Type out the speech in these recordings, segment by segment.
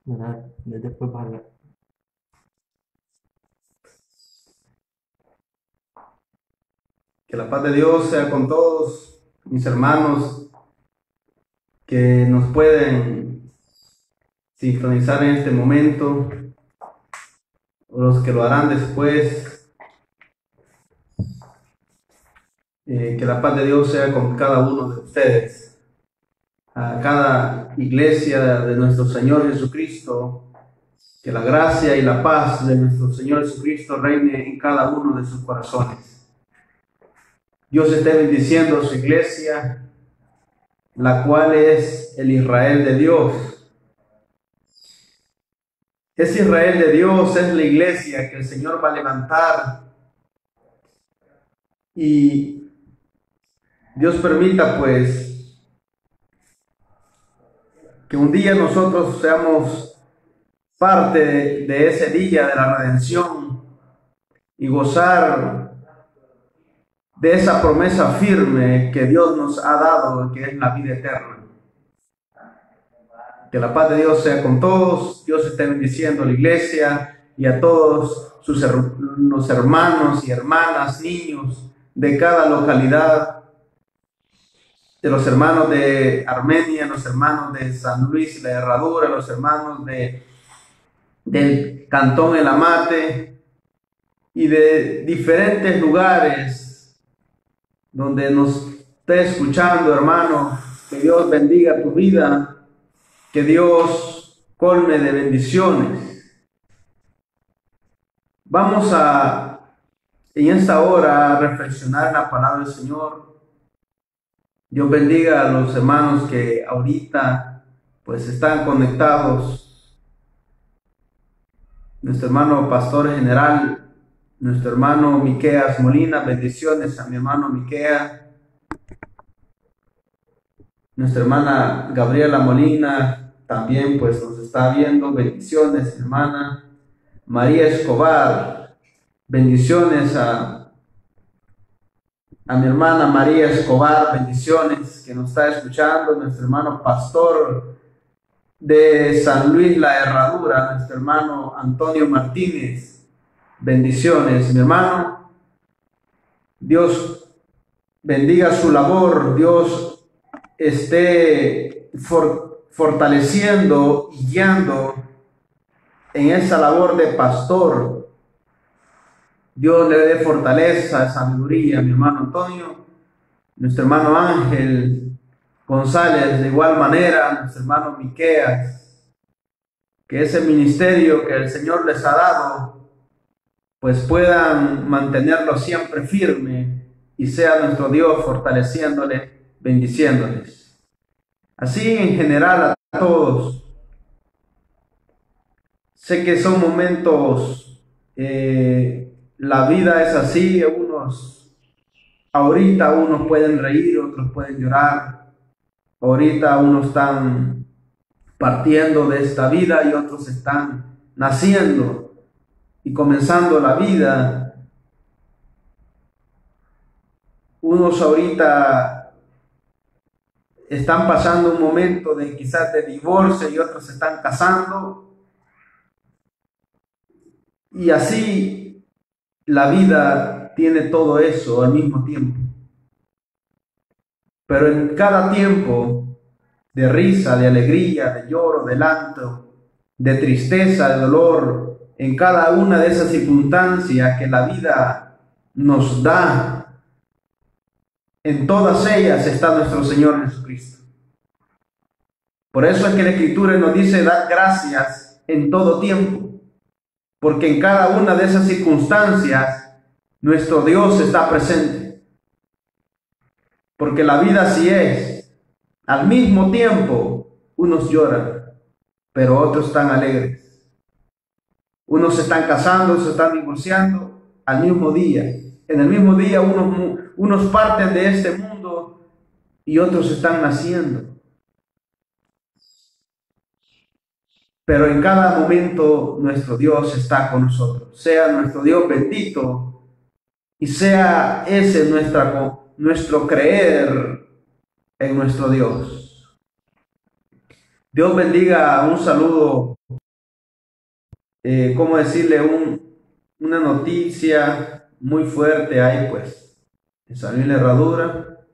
¿Verdad? Después vas a hablar. Que la paz de Dios sea con todos mis hermanos que nos pueden sintonizar en este momento, o los que lo harán después. Que la paz de Dios sea con cada uno de ustedes, a cada iglesia de nuestro Señor Jesucristo. Que la gracia y la paz de nuestro Señor Jesucristo reine en cada uno de sus corazones. Dios esté bendiciendo a su iglesia, la cual es el Israel de Dios. Ese Israel de Dios es la iglesia que el Señor va a levantar, y Dios permita pues que un día nosotros seamos parte de ese día de la redención y gozar de esa promesa firme que Dios nos ha dado, que es la vida eterna. Que la paz de Dios sea con todos. Dios esté bendiciendo a la iglesia y a todos los hermanos y hermanas, niños de cada localidad, de los hermanos de Armenia, los hermanos de San Luis y la Herradura, los hermanos del Cantón El Amate y de diferentes lugares donde nos esté escuchando, hermano. Que Dios bendiga tu vida, que Dios colme de bendiciones. Vamos en esta hora a reflexionar la palabra del Señor. Dios bendiga a los hermanos que ahorita pues están conectados. Nuestro hermano pastor general, nuestro hermano Miqueas Molina, bendiciones a mi hermano Miquea. Nuestra hermana Gabriela Molina también pues nos está viendo, bendiciones. Hermana María Escobar, bendiciones a mi hermana María Escobar, bendiciones, que nos está escuchando. Nuestro hermano pastor de San Luis La Herradura, nuestro hermano Antonio Martínez, bendiciones. Mi hermano, Dios bendiga su labor, Dios esté fortaleciendo y guiando en esa labor de pastor. Dios le dé fortaleza, sabiduría a mi hermano Antonio, nuestro hermano Ángel González, de igual manera, nuestro hermano Miqueas, que ese ministerio que el Señor les ha dado, pues puedan mantenerlo siempre firme y sea nuestro Dios fortaleciéndole, bendiciéndoles. Así en general a todos. Sé que son momentos, la vida es así, ahorita unos pueden reír, otros pueden llorar, ahorita unos están partiendo de esta vida y otros están naciendo y comenzando la vida. Unos ahorita están pasando un momento de quizás de divorcio y otros se están casando. Y así la vida tiene todo eso al mismo tiempo. Pero en cada tiempo de risa, de alegría, de lloro, de llanto, de tristeza, de dolor, en cada una de esas circunstancias que la vida nos da, en todas ellas está nuestro Señor Jesucristo. Por eso es que la Escritura nos dice: dad gracias en todo tiempo. Porque en cada una de esas circunstancias nuestro Dios está presente. Porque la vida así es. Al mismo tiempo, unos lloran, pero otros están alegres. Unos se están casando, se están divorciando al mismo día. En el mismo día unos parten de este mundo y otros están naciendo. Pero en cada momento nuestro Dios está con nosotros. Sea nuestro Dios bendito y sea ese nuestro creer en nuestro Dios. Dios bendiga, un saludo, ¿cómo decirle? Una noticia muy fuerte ahí, pues, en San Luis La Herradura.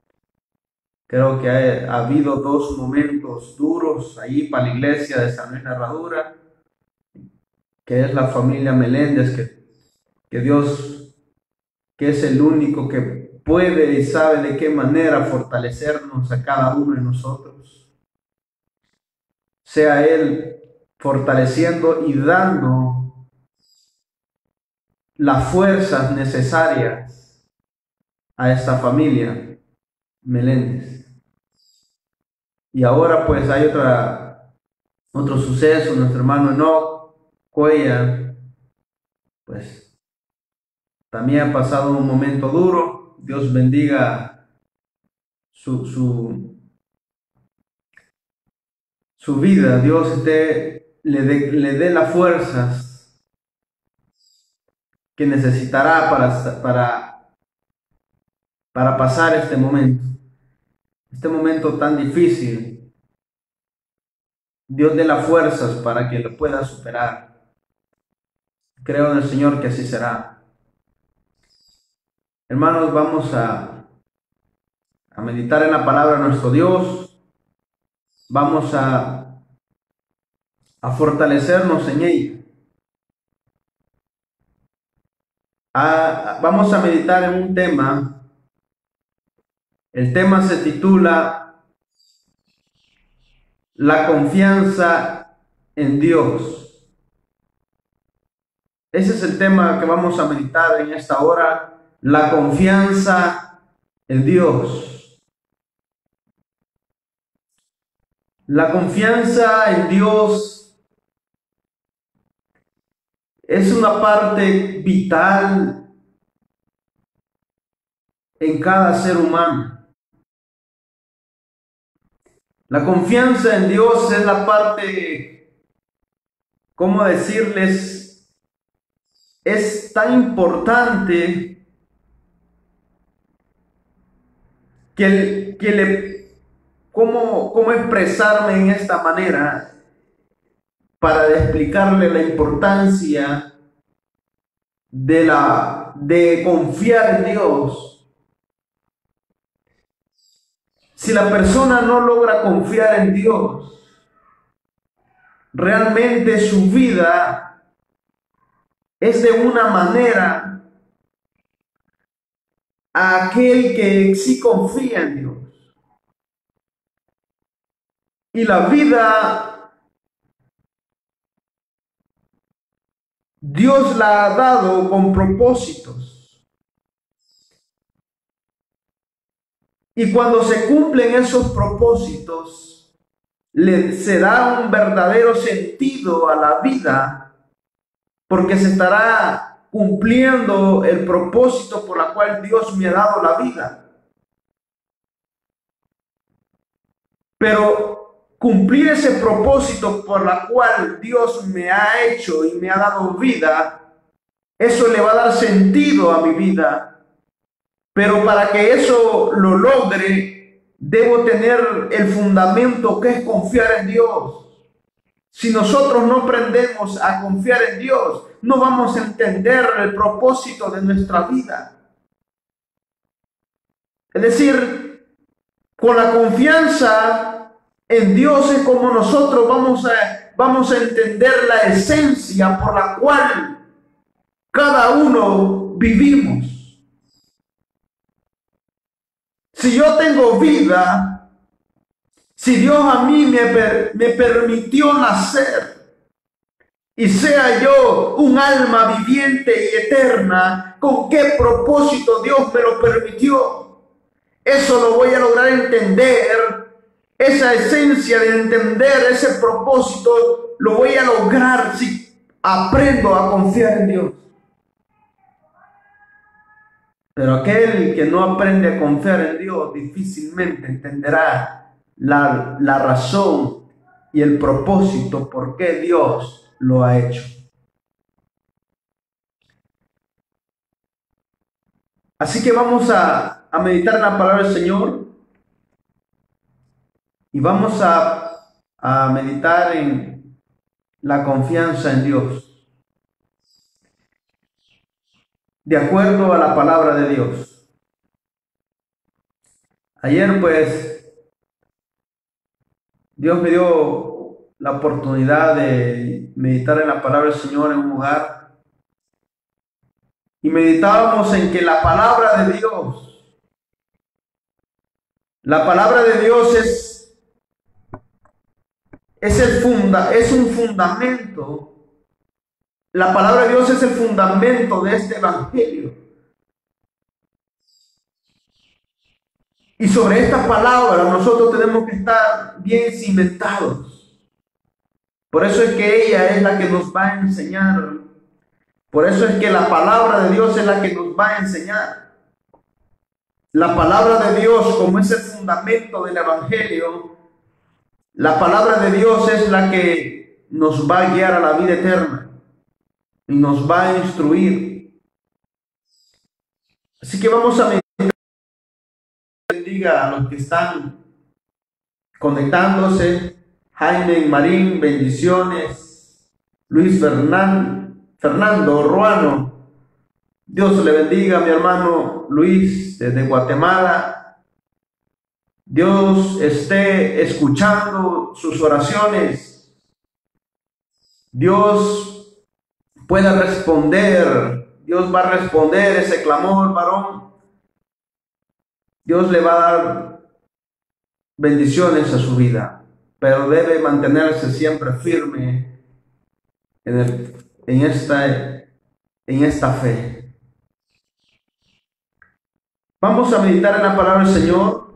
Creo que ha habido dos momentos duros ahí para la iglesia de San Luis La Herradura, que es la familia Meléndez, que Dios, que es el único que puede y sabe de qué manera fortalecernos a cada uno de nosotros. Sea Él fortaleciendo y dando las fuerzas necesarias a esta familia Meléndez. Y ahora pues hay otro suceso, nuestro hermano Enoch Cuellar, pues también ha pasado un momento duro. Dios bendiga su vida. Dios le dé las fuerzas que necesitará para pasar este momento tan difícil. Dios dé las fuerzas para que lo pueda superar. Creo en el Señor que así será. Hermanos, vamos a meditar en la palabra de nuestro Dios. Vamos a fortalecernos en ella. Vamos a meditar en un tema. El tema se titula La confianza en Dios. Ese es el tema que vamos a meditar en esta hora. La confianza en Dios. La confianza en Dios es una parte vital en cada ser humano. La confianza en Dios es la parte, ¿cómo decirles? Es tan importante ¿cómo expresarme en esta manera para explicarle la importancia de confiar en Dios? Si la persona no logra confiar en Dios, realmente su vida es de una manera a aquel que sí confía en Dios. Y la vida, Dios la ha dado con propósitos. Y cuando se cumplen esos propósitos, se da un verdadero sentido a la vida, porque se estará cumpliendo el propósito por el cual Dios me ha dado la vida. Pero cumplir ese propósito por el cual Dios me ha hecho y me ha dado vida, eso le va a dar sentido a mi vida. Pero para que eso lo logre, debo tener el fundamento que es confiar en Dios. Si nosotros no aprendemos a confiar en Dios, no vamos a entender el propósito de nuestra vida. Es decir, con la confianza en Dios es como nosotros vamos a entender la esencia por la cual cada uno vivimos. Si yo tengo vida, si Dios a mí me permitió nacer y sea yo un alma viviente y eterna, ¿con qué propósito Dios me lo permitió? Eso lo voy a lograr entender, esa esencia de entender ese propósito, lo voy a lograr si aprendo a confiar en Dios. Pero aquel que no aprende a confiar en Dios difícilmente entenderá la razón y el propósito por qué Dios lo ha hecho. Así que vamos a meditar en la palabra del Señor y vamos a a meditar en la confianza en Dios, de acuerdo a la palabra de Dios. Ayer pues Dios me dio la oportunidad de meditar en la palabra del Señor en un hogar y meditábamos en que la palabra de Dios es un fundamento. La palabra de Dios es el fundamento de este evangelio. Y sobre esta palabra nosotros tenemos que estar bien cimentados. Por eso es que ella es la que nos va a enseñar. Por eso es que la palabra de Dios es la que nos va a enseñar. La palabra de Dios, como es el fundamento del evangelio, la palabra de Dios es la que nos va a guiar a la vida eterna y nos va a instruir. Así que vamos a meditar. Bendiga a los que están conectándose. Jaime Marín, bendiciones. Luis Fernando Ruano, Dios le bendiga, mi hermano Luis desde Guatemala. Dios esté escuchando sus oraciones. Dios pueda responder. Dios va a responder ese clamor, varón. Dios le va a dar bendiciones a su vida, pero debe mantenerse siempre firme en esta fe. Vamos a meditar en la palabra del Señor.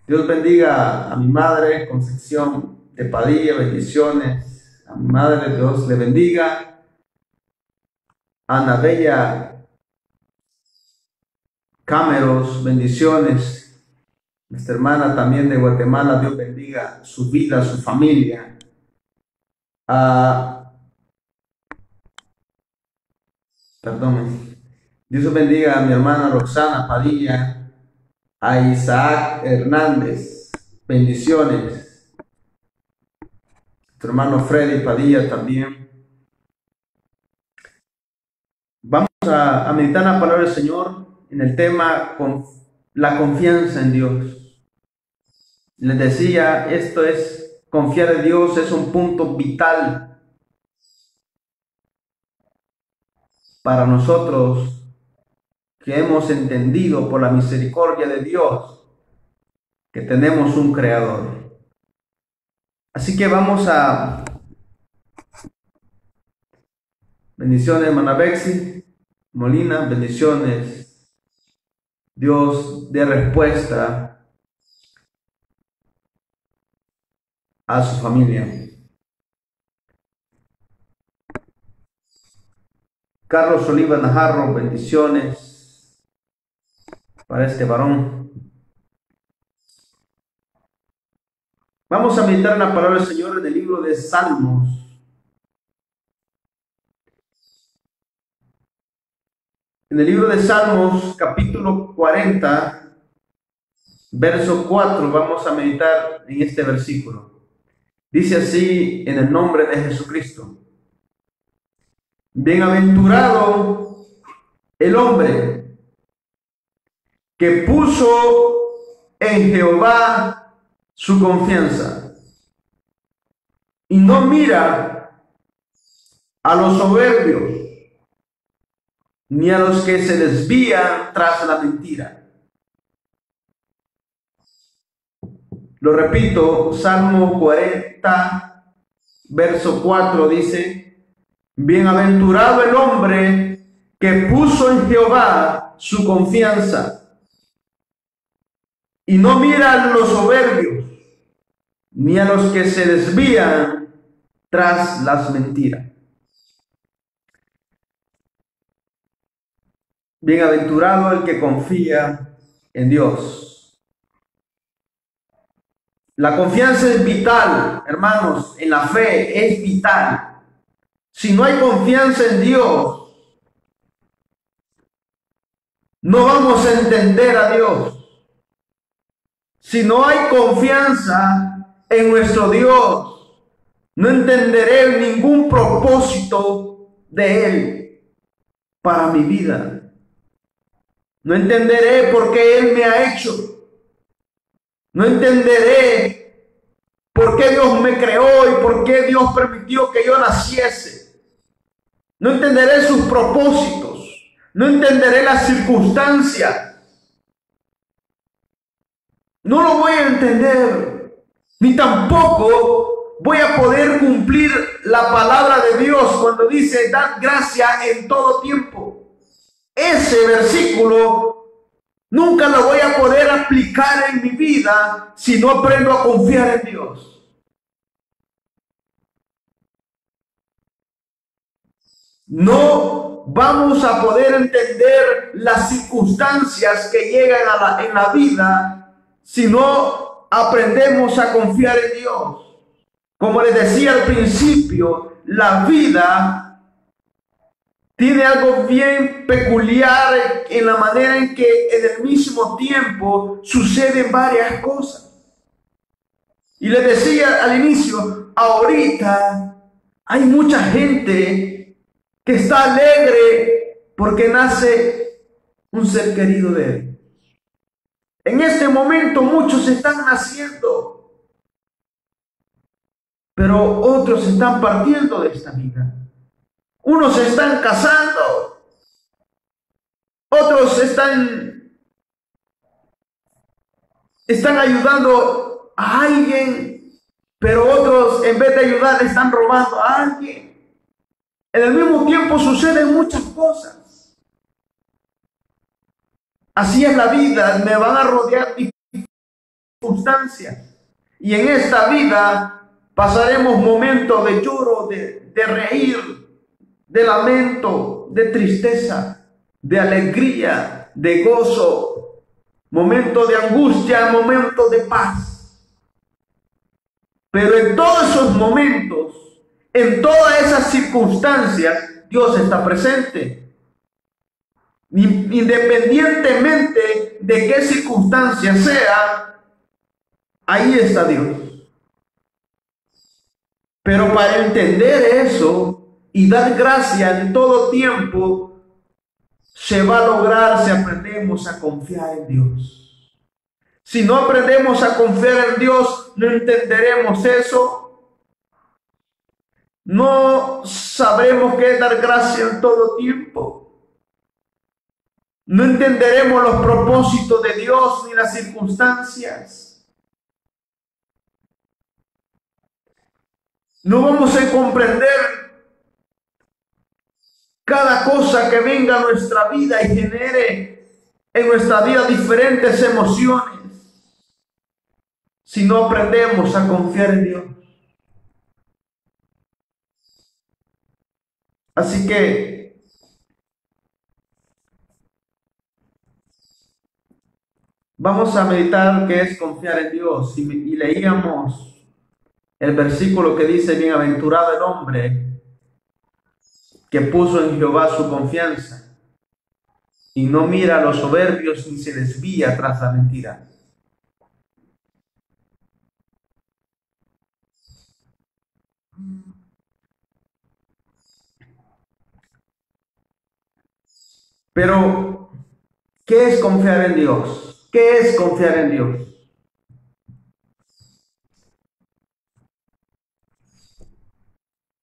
Dios bendiga a mi madre, Concepción de Padilla, bendiciones. A mi madre, Dios le bendiga. Ana Bella Cámeros, bendiciones. Nuestra hermana también de Guatemala, Dios bendiga su vida, su familia. Dios bendiga a mi hermana Roxana Padilla, a Isaac Hernández, bendiciones. Tu hermano Freddy Padilla también. Vamos a meditar la palabra del Señor en el tema con la confianza en Dios. Les decía, esto es, confiar en Dios es un punto vital para nosotros que hemos entendido por la misericordia de Dios que tenemos un Creador. Así que vamos a... Bendiciones, hermana Bexi Molina, bendiciones. Dios dé respuesta a su familia. Carlos Oliva Najarro, bendiciones para este varón. Vamos a meditar la palabra del Señor en el libro de Salmos. En el libro de Salmos, capítulo 40, verso 4, vamos a meditar en este versículo. Dice así en el nombre de Jesucristo: bienaventurado el hombre que puso en Jehová su confianza y no mira a los soberbios ni a los que se desvían tras la mentira. Lo repito, Salmo 40, verso 4 dice: bienaventurado el hombre que puso en Jehová su confianza y no mira a los soberbios ni a los que se desvían tras las mentiras. Bienaventurado el que confía en Dios. La confianza es vital, hermanos, en la fe es vital. Si no hay confianza en Dios, no vamos a entender a Dios. Si no hay confianza en nuestro Dios, no entenderé ningún propósito de Él para mi vida. No entenderé por qué Él me ha hecho. No entenderé por qué Dios me creó y por qué Dios permitió que yo naciese. No entenderé sus propósitos. No entenderé las circunstancias. No lo voy a entender. Ni tampoco voy a poder cumplir la palabra de Dios cuando dice: dad gracia en todo tiempo. Ese versículo nunca lo voy a poder aplicar en mi vida si no aprendo a confiar en Dios. No vamos a poder entender las circunstancias que llegan en la vida si no aprendemos a confiar en Dios. Como les decía al principio, la vida tiene algo bien peculiar en la manera en que en el mismo tiempo suceden varias cosas. Y les decía al inicio, ahorita hay mucha gente que está alegre porque nace un ser querido de él. En este momento muchos están naciendo, pero otros están partiendo de esta vida. Unos se están casando, otros están ayudando a alguien, pero otros en vez de ayudar están robando a alguien. En el mismo tiempo suceden muchas cosas. Así es la vida, me van a rodear circunstancias. Y en esta vida pasaremos momentos de lloro, de reír, de lamento, de tristeza, de alegría, de gozo, momentos de angustia, momentos de paz. Pero en todos esos momentos, en todas esas circunstancias, Dios está presente. Independientemente de qué circunstancia sea, ahí está Dios. Pero para entender eso y dar gracia en todo tiempo, se va a lograr si aprendemos a confiar en Dios. Si no aprendemos a confiar en Dios, no entenderemos eso. No sabremos qué es dar gracia en todo tiempo. No entenderemos los propósitos de Dios ni las circunstancias. No vamos a comprender cada cosa que venga a nuestra vida y genere en nuestra vida diferentes emociones si no aprendemos a confiar en Dios. Así que vamos a meditar qué es confiar en Dios. Y leíamos el versículo que dice: bienaventurado el hombre que puso en Jehová su confianza y no mira a los soberbios ni se desvía tras la mentira. Pero, ¿qué es confiar en Dios? ¿Qué es confiar en Dios?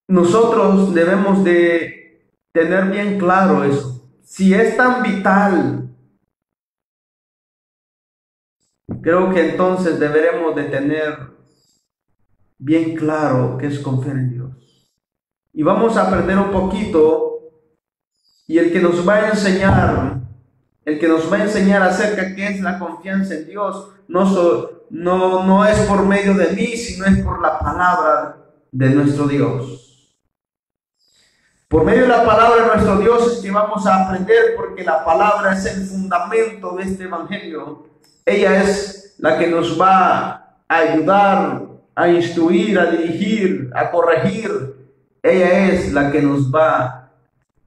Nosotros debemos de tener bien claro eso. Si es tan vital, creo que entonces deberemos de tener bien claro qué es confiar en Dios. Y vamos a aprender un poquito, y el que nos va a enseñar acerca de qué es la confianza en Dios, no es por medio de mí, sino es por la palabra de nuestro Dios. Por medio de la palabra de nuestro Dios es que vamos a aprender, porque la palabra es el fundamento de este evangelio. Ella es la que nos va a ayudar, a instruir, a dirigir, a corregir. Ella es la que nos va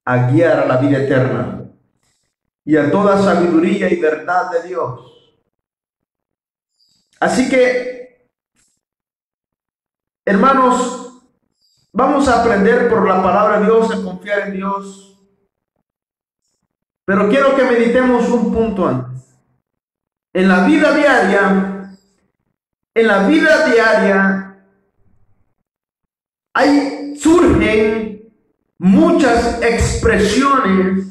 a guiar a la vida eterna y a toda sabiduría y verdad de Dios. Así que, hermanos, vamos a aprender por la palabra de Dios a confiar en Dios. Pero quiero que meditemos un punto antes. En la vida diaria, surgen muchas expresiones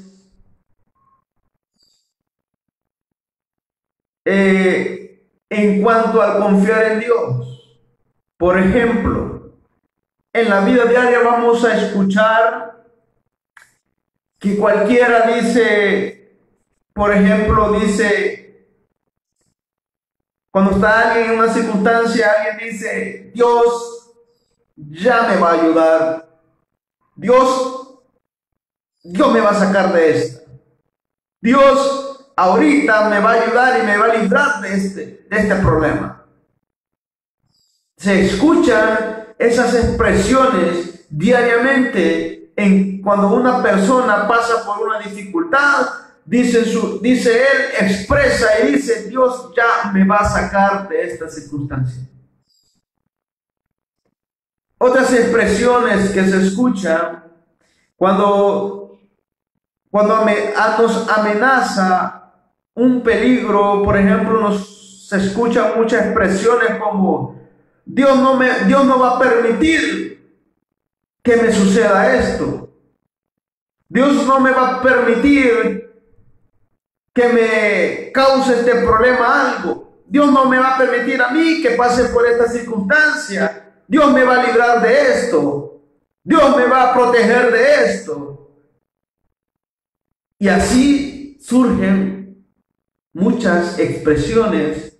en cuanto al confiar en Dios. Por ejemplo, en la vida diaria vamos a escuchar que cualquiera dice, por ejemplo, cuando está alguien en una circunstancia, alguien dice, Dios ya me va a ayudar, Dios me va a sacar de esta, Dios ahorita me va a ayudar y me va a librar de este problema. Se escuchan esas expresiones diariamente cuando una persona pasa por una dificultad. Dice él, expresa y dice, Dios ya me va a sacar de esta circunstancia. Otras expresiones que se escuchan cuando nos amenaza un peligro, por ejemplo, se escuchan muchas expresiones como, Dios no va a permitir que me suceda esto. Dios no me va a permitir que me cause este problema algo. Dios no me va a permitir a mí que pase por esta circunstancia. Dios me va a librar de esto. Dios me va a proteger de esto. Y así surgen muchas expresiones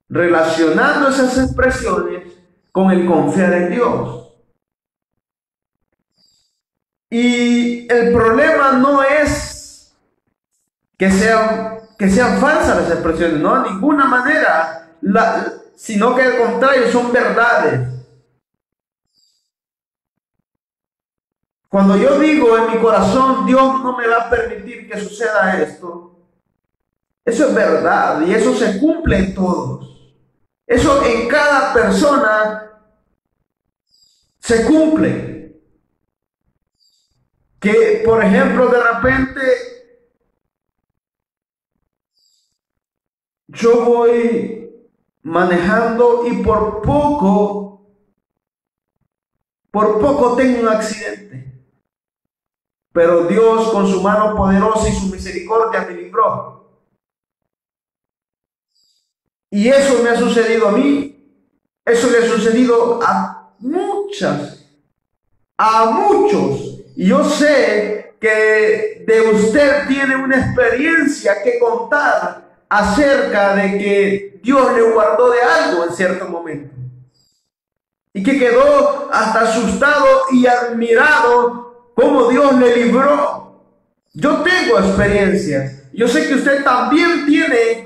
relacionando esas expresiones con el confiar en Dios. Y el problema no es que sean falsas las expresiones, no, de ninguna manera, sino que al contrario, son verdades. Cuando yo digo en mi corazón, Dios no me va a permitir que suceda esto, eso es verdad y eso se cumple en todos. Eso en cada persona se cumple. Que, por ejemplo, de repente yo voy manejando y por poco tengo un accidente. Pero Dios con su mano poderosa y su misericordia me libró. Y eso me ha sucedido a mí. Eso le ha sucedido a muchos. Y yo sé que de usted tiene una experiencia que contar acerca de que Dios le guardó de algo en cierto momento. Y que quedó hasta asustado y admirado cómo Dios le libró. Yo tengo experiencias. Yo sé que usted también tiene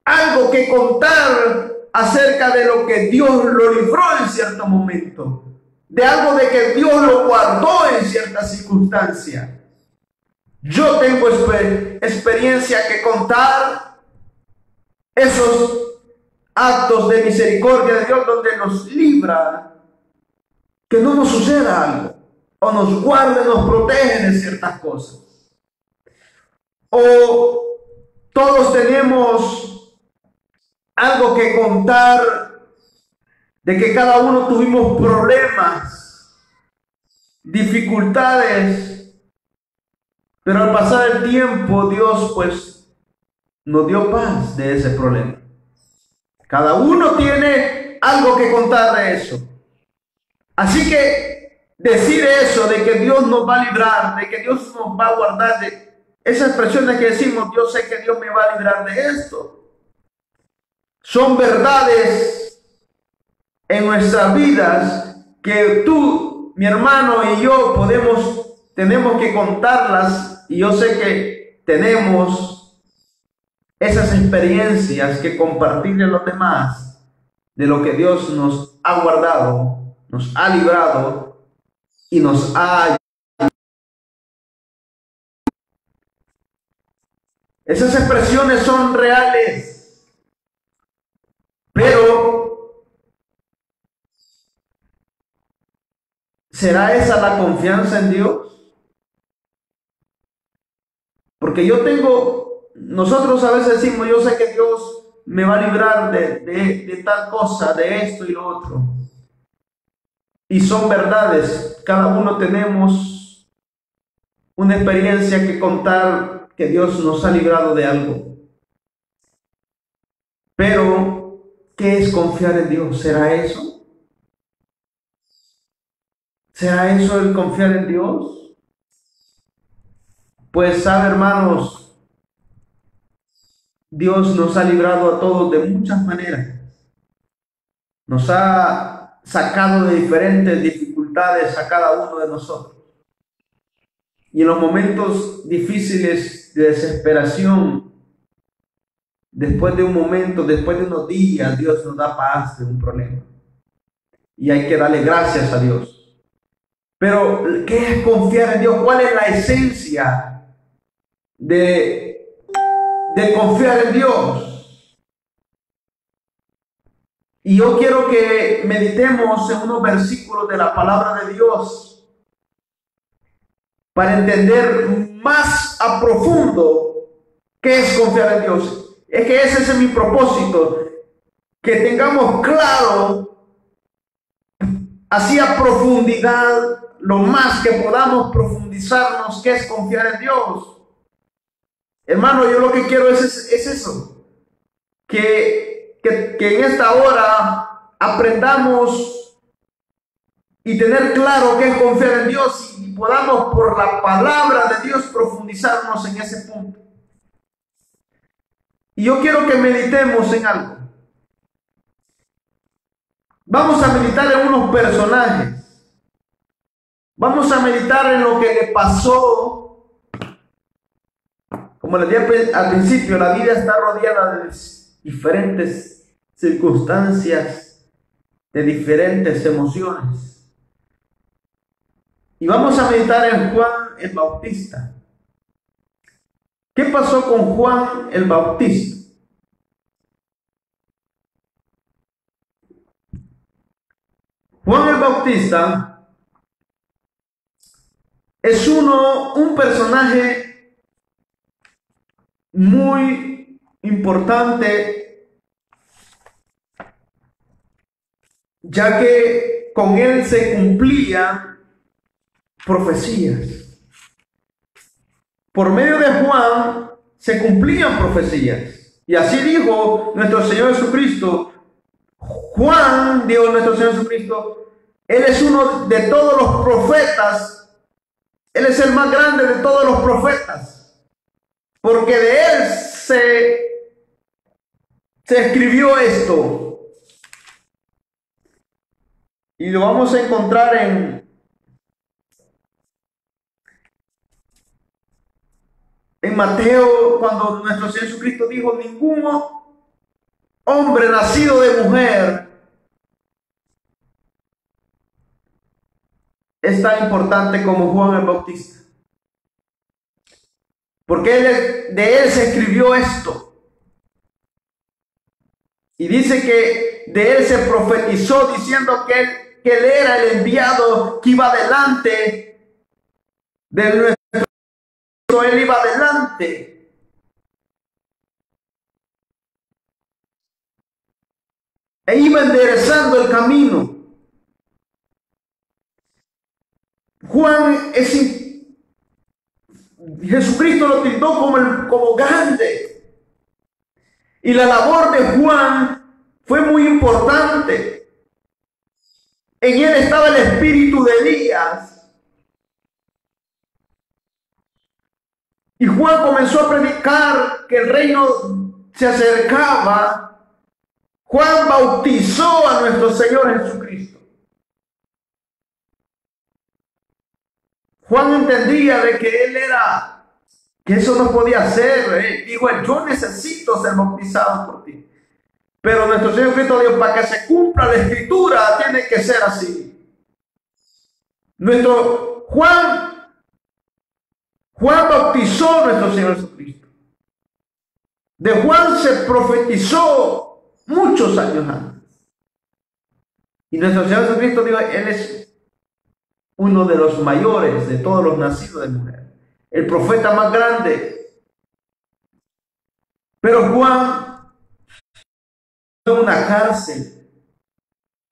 algo que contar acerca de lo que Dios lo libró en cierto momento. De algo de que Dios lo guardó en cierta circunstancia. Yo tengo experiencia que contar esos actos de misericordia de Dios donde nos libra que no nos suceda algo, o nos guarda, nos protege de ciertas cosas. O todos tenemos algo que contar de que cada uno tuvimos problemas, dificultades, pero al pasar el tiempo Dios pues nos dio paz de ese problema. Cada uno tiene algo que contar de eso. Así que decir eso de que Dios nos va a librar, de que Dios nos va a guardar, de esa expresión de que decimos, yo sé que Dios me va a librar de esto, son verdades en nuestras vidas que tú, mi hermano y yo tenemos que contarlas, y yo sé que tenemos esas experiencias que compartirle a los demás de lo que Dios nos ha guardado, nos ha librado y nos ha ayudado. Esas expresiones son reales. Pero, ¿será esa la confianza en Dios? Porque nosotros a veces decimos, yo sé que Dios me va a librar de tal cosa, de esto y lo otro. Y son verdades, cada uno tenemos una experiencia que contar que Dios nos ha librado de algo. Pero, ¿qué es confiar en Dios? ¿Será eso? ¿Será eso el confiar en Dios? Pues, sabe, hermanos, Dios nos ha librado a todos de muchas maneras. Nos ha sacado de diferentes dificultades a cada uno de nosotros. Y en los momentos difíciles de desesperación, después de un momento, después de unos días, Dios nos da paz de un problema. Y hay que darle gracias a Dios. Pero, ¿qué es confiar en Dios? ¿Cuál es la esencia de confiar en Dios? Y yo quiero que meditemos en unos versículos de la palabra de Dios para entender más a profundo qué es confiar en Dios. Es que ese es mi propósito, que tengamos claro, así a profundidad, lo más que podamos profundizarnos, qué es confiar en Dios. Hermano, yo lo que quiero es eso, que en esta hora aprendamos y tener claro qué es confiar en Dios y podamos por la palabra de Dios profundizarnos en ese punto. Y yo quiero que meditemos en algo. Vamos a meditar en unos personajes. Vamos a meditar en lo que le pasó. Como les dije al principio, la vida está rodeada de diferentes circunstancias, de diferentes emociones. Y vamos a meditar en Juan el Bautista. ¿Qué pasó con Juan el Bautista? Juan el Bautista es un personaje muy importante, ya que con él se cumplían profecías. Por medio de Juan se cumplían profecías. Y así dijo nuestro Señor Jesucristo. Juan, dijo nuestro Señor Jesucristo, Él es uno de todos los profetas. Él es el más grande de todos los profetas. Porque de Él se escribió esto. Y lo vamos a encontrar en Mateo, cuando nuestro Señor Jesucristo dijo: ningún hombre nacido de mujer es tan importante como Juan el Bautista, porque de él se escribió esto. Y dice que de él se profetizó diciendo que él era el enviado que iba delante de nuestro. Él iba adelante. E iba enderezando el camino. Jesucristo lo tildó como grande. Y la labor de Juan fue muy importante. En él estaba el espíritu de Elías. Y Juan comenzó a predicar que el reino se acercaba. Juan bautizó a nuestro Señor Jesucristo. Juan entendía de que eso no podía ser. Dijo: yo necesito ser bautizado por ti. Pero nuestro Señor Cristo dijo: para que se cumpla la escritura, tiene que ser así. Juan bautizó a nuestro Señor Jesucristo. De Juan se profetizó muchos años antes. Y nuestro Señor Jesucristo dijo, Él es uno de los mayores de todos los nacidos de mujer, el profeta más grande. Pero Juan fue a una cárcel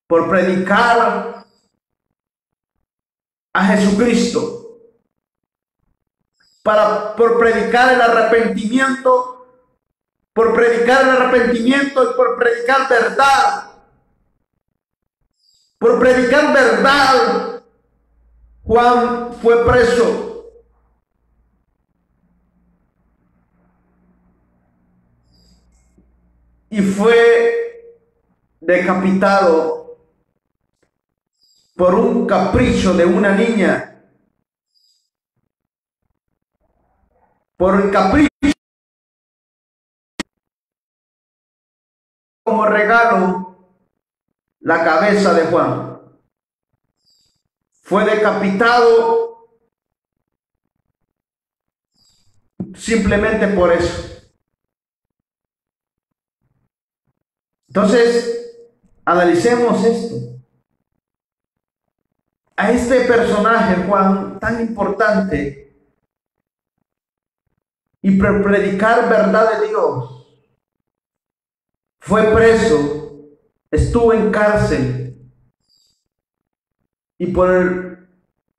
por predicar a Jesucristo, por predicar el arrepentimiento, por predicar el arrepentimiento y por predicar verdad. Por predicar verdad, Juan fue preso. Y fue decapitado por un capricho de una niña. Por el capricho, como regalo, la cabeza de Juan. Fue decapitado simplemente por eso. Entonces, analicemos esto. A este personaje, Juan, tan importante, y por predicar verdad de Dios, fue preso, estuvo en cárcel, y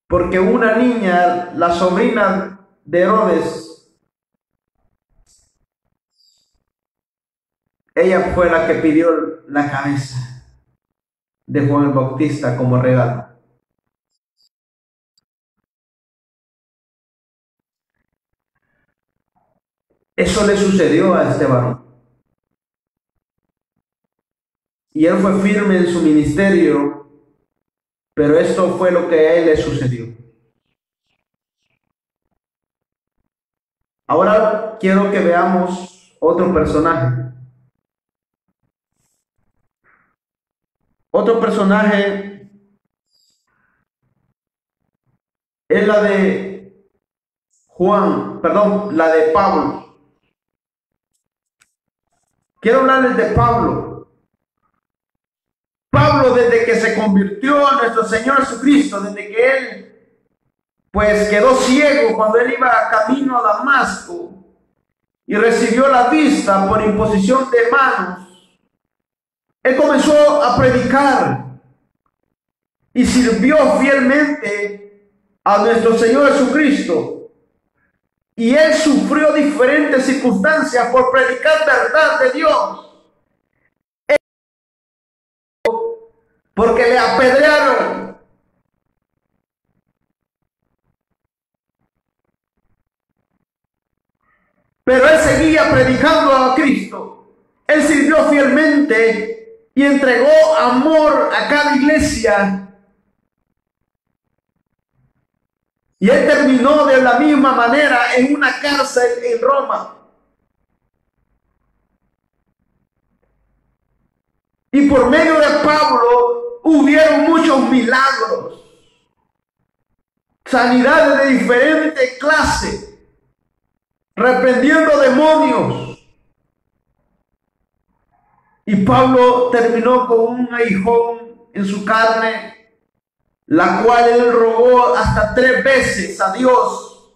porque una niña, la sobrina de Herodes, ella fue la que pidió la cabeza de Juan el Bautista como regalo. Eso le sucedió a este varón. Y él fue firme en su ministerio, pero esto fue lo que a él le sucedió. Ahora quiero que veamos otro personaje. Otro personaje es la de la de Pablo. Quiero hablarles de Pablo. Pablo, desde que se convirtió a nuestro Señor Jesucristo, desde que él pues quedó ciego cuando él iba camino a Damasco y recibió la vista por imposición de manos, él comenzó a predicar y sirvió fielmente a nuestro Señor Jesucristo. Y él sufrió diferentes circunstancias por predicar verdad de Dios. Porque le apedrearon. Pero él seguía predicando a Cristo. Él sirvió fielmente y entregó amor a cada iglesia. Y él terminó de la misma manera en una cárcel en Roma. Y por medio de Pablo hubieron muchos milagros, sanidades de diferente clase, reprendiendo demonios. Y Pablo terminó con un aguijón en su carne, la cual él rogó hasta 3 veces a Dios.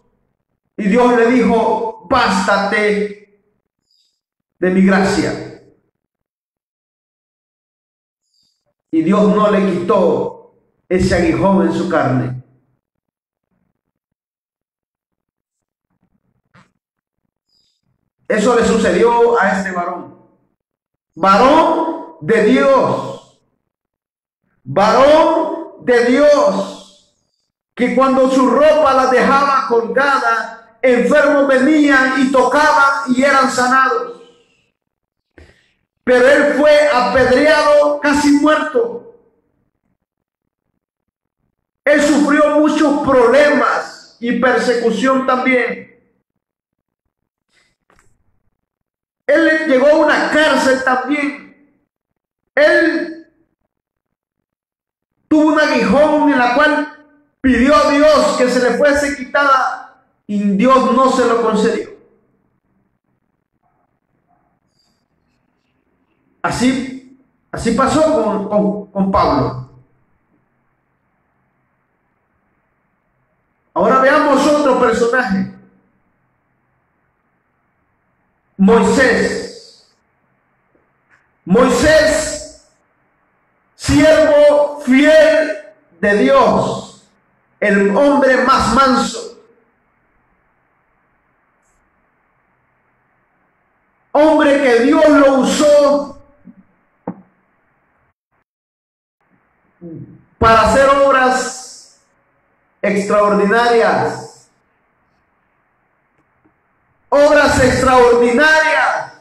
Y Dios le dijo, bástate de mi gracia. Y Dios no le quitó ese aguijón en su carne. Eso le sucedió a este varón. Varón de Dios. Varón de Dios, que cuando su ropa la dejaba colgada, enfermos venían y tocaban y eran sanados. Pero él fue apedreado, casi muerto. Él sufrió muchos problemas y persecución también. Él llegó a una cárcel también. Él tuvo un aguijón en la cual pidió a Dios que se le fuese quitada y Dios no se lo concedió. Así pasó con Pablo. Ahora veamos otro personaje. Moisés. Moisés, siervo fiel de Dios, el hombre más manso. Hombre que Dios lo usó para hacer obras extraordinarias. Obras extraordinarias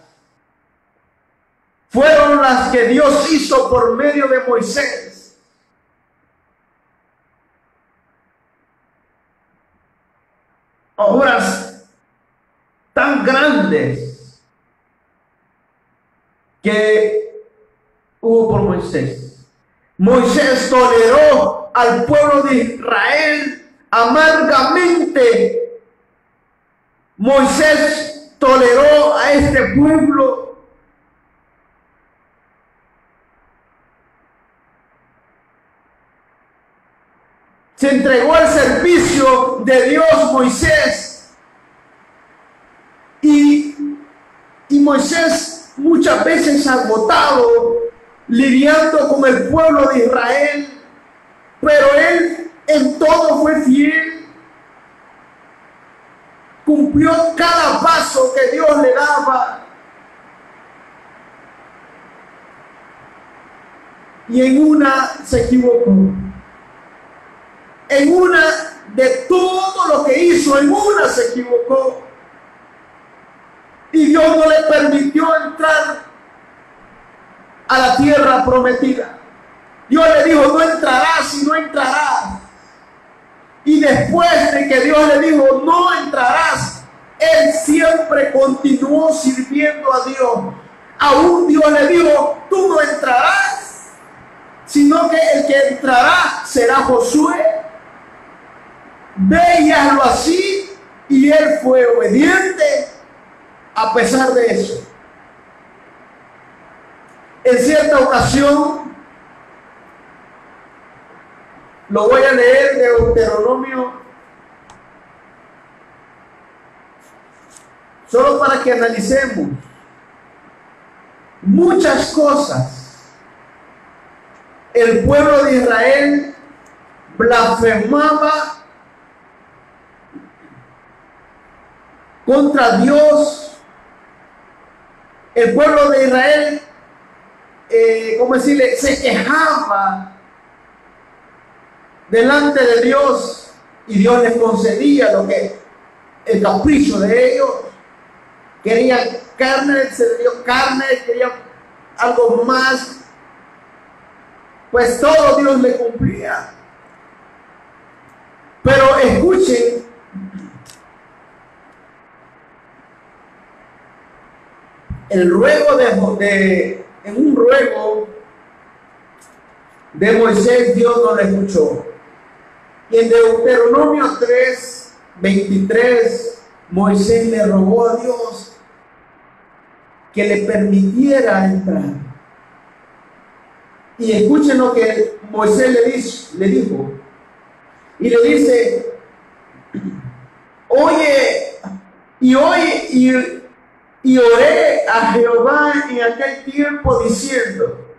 fueron las que Dios hizo por medio de Moisés. Obras tan grandes que hubo por Moisés. Moisés toleró al pueblo de Israel amargamente. Moisés toleró a este pueblo. Se entregó al servicio de Dios Moisés. Y Moisés muchas veces agotado, lidiando con el pueblo de Israel, pero él en todo fue fiel. Cumplió cada paso que Dios le daba. Y en una se equivocó. En una de todo lo que hizo, en una se equivocó. Y Dios no le permitió entrar a la tierra prometida. Dios le dijo, no entrarás y no entrarás. Y después de que Dios le dijo, no entrarás, él siempre continuó sirviendo a Dios. Aún Dios le dijo, tú no entrarás, sino que el que entrará será Josué. Ve y hazlo así. Y él fue obediente a pesar de eso. En cierta ocasión, lo voy a leer de Deuteronomio, solo para que analicemos muchas cosas. El pueblo de Israel blasfemaba contra Dios. El pueblo de Israel, ¿cómo decirle? Se quejaba delante de Dios y Dios les concedía lo que el capricho de ellos. Querían carne, se les dio carne, querían algo más, pues todo Dios le cumplía. Pero escuchen, el ruego en un ruego de Moisés, Dios no le escuchó. Y en Deuteronomio 3:23, Moisés le rogó a Dios que le permitiera entrar. Y escuchen lo que Moisés le dijo. Y le dice, oye, y oré a Jehová en aquel tiempo diciendo,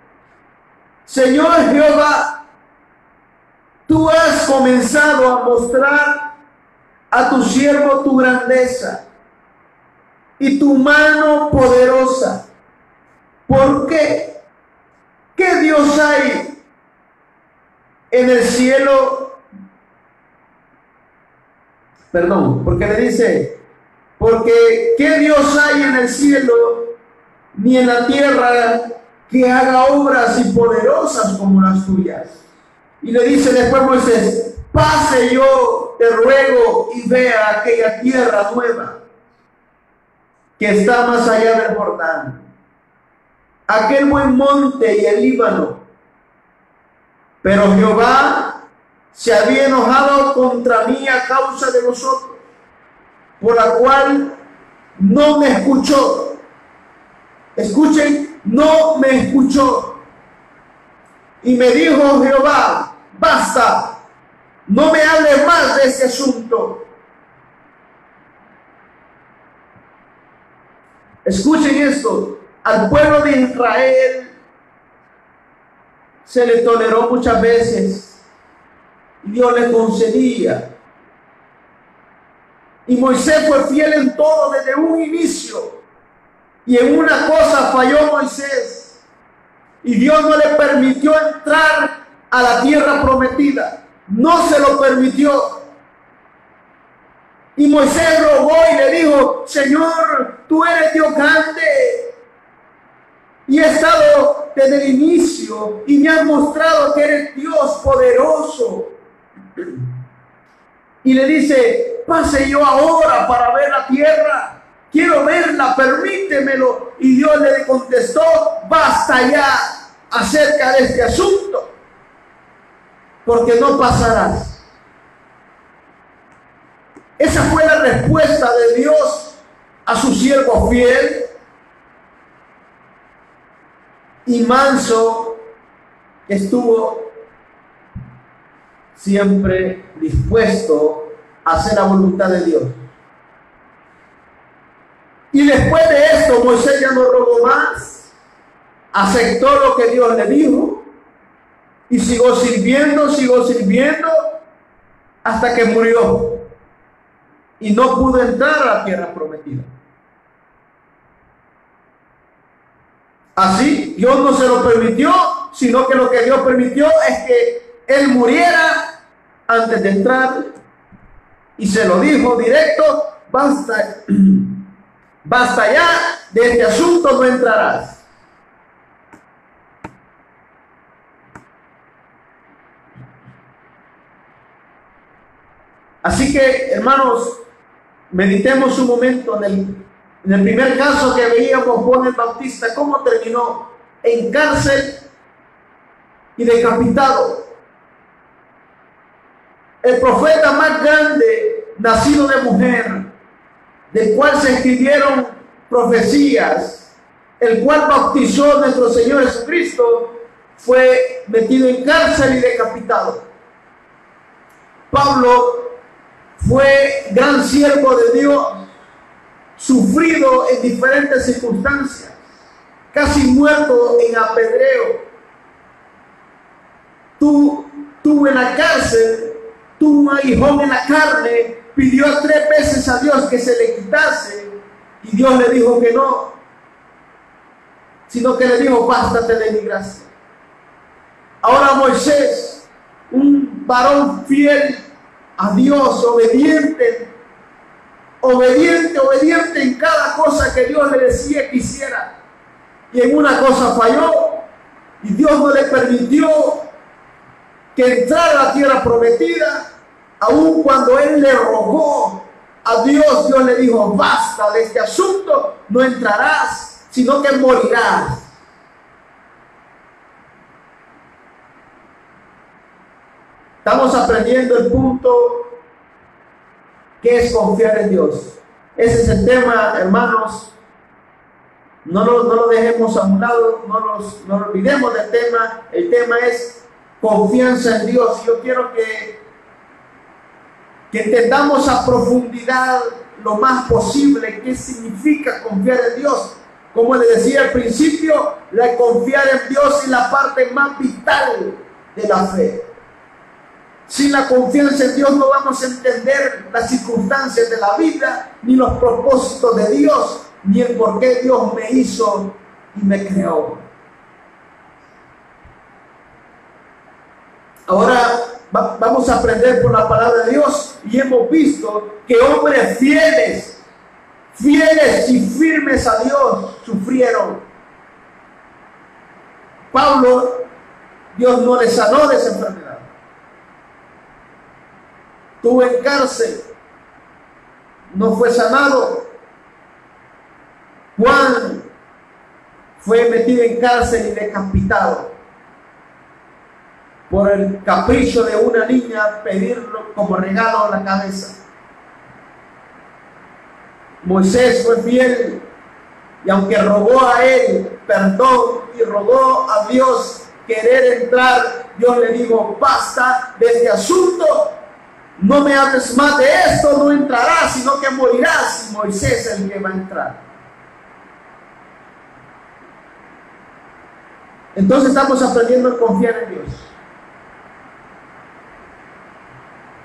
Señor Jehová, tú has comenzado a mostrar a tu siervo tu grandeza y tu mano poderosa. ¿Por qué? ¿Qué Dios hay en el cielo? Perdón, porque le dice, porque ¿qué Dios hay en el cielo ni en la tierra que haga obras y poderosas como las tuyas? Y le dice después Moisés, pase yo, te ruego, y vea aquella tierra nueva que está más allá del Jordán, aquel buen monte y el Líbano. Pero Jehová se había enojado contra mí a causa de vosotros, por la cual no me escuchó. Escuchen no me escuchó. Y me dijo Jehová, basta, no me hables más de ese asunto. Escuchen esto, al pueblo de Israel se le toleró muchas veces y Dios le concedía. Y Moisés fue fiel en todo desde un inicio. Y en una cosa falló Moisés. Y Dios no le permitió entrar a la tierra prometida. No se lo permitió. Y Moisés rogó y le dijo, Señor, tú eres Dios grande. Y he estado desde el inicio y me has mostrado que eres Dios poderoso. Y le dice, pase yo ahora para ver la tierra. Quiero verla, permítemelo. Y Dios le contestó, basta ya acerca de este asunto, porque no pasarás. Esa fue la respuesta de Dios a su siervo fiel y manso, que estuvo siempre dispuesto a hacer la voluntad de Dios. Y después de esto, Moisés ya no rogó más, aceptó lo que Dios le dijo y siguió sirviendo hasta que murió y no pudo entrar a la tierra prometida. Así, Dios no se lo permitió, sino que lo que Dios permitió es que él muriera antes de entrar, y se lo dijo directo, basta ya, de este asunto no entrarás. Así que, hermanos, meditemos un momento en el primer caso que veíamos, Juan el Bautista, cómo terminó: en cárcel y decapitado. El profeta más grande, nacido de mujer, del cual se escribieron profecías, el cual bautizó a nuestro Señor Jesucristo, fue metido en cárcel y decapitado. Pablo fue gran siervo de Dios, sufrido en diferentes circunstancias, casi muerto en apedreo. Tuvo en la cárcel, tuvo un aguijón en la carne, pidió 3 veces a Dios que se le quitase, y Dios le dijo que no, sino que le dijo, bástate de mi gracia. Ahora Moisés, un varón fiel a Dios, obediente en cada cosa que Dios le decía que hiciera, y en una cosa falló, y Dios no le permitió que entrara a la tierra prometida. Aun cuando él le rogó a Dios, Dios le dijo, basta de este asunto, no entrarás, sino que morirás. Estamos aprendiendo el punto que es confiar en Dios. Ese es el tema, hermanos. No lo dejemos a un lado, no nos olvidemos del tema. El tema es confianza en Dios. Yo quiero que entendamos a profundidad lo más posible qué significa confiar en Dios. Como le decía al principio, la confiar en Dios es la parte más vital de la fe. Sin la confianza en Dios no vamos a entender las circunstancias de la vida, ni los propósitos de Dios, ni el por qué Dios me hizo y me creó. Ahora vamos a aprender por la palabra de Dios, y hemos visto que hombres fieles y firmes a Dios sufrieron. Pablo, Dios no le sanó de esa enfermedad. Estuvo en cárcel, no fue sanado. Juan fue metido en cárcel y decapitado por el capricho de una niña pedirlo como regalo a la cabeza. Moisés fue fiel Y aunque rogó a él perdón y rogó a Dios querer entrar, Dios le dijo, basta de este asunto, no me hables más de esto, no entrarás, sino que morirás. Y Moisés es el que va a entrar. Entonces estamos aprendiendo a confiar en Dios.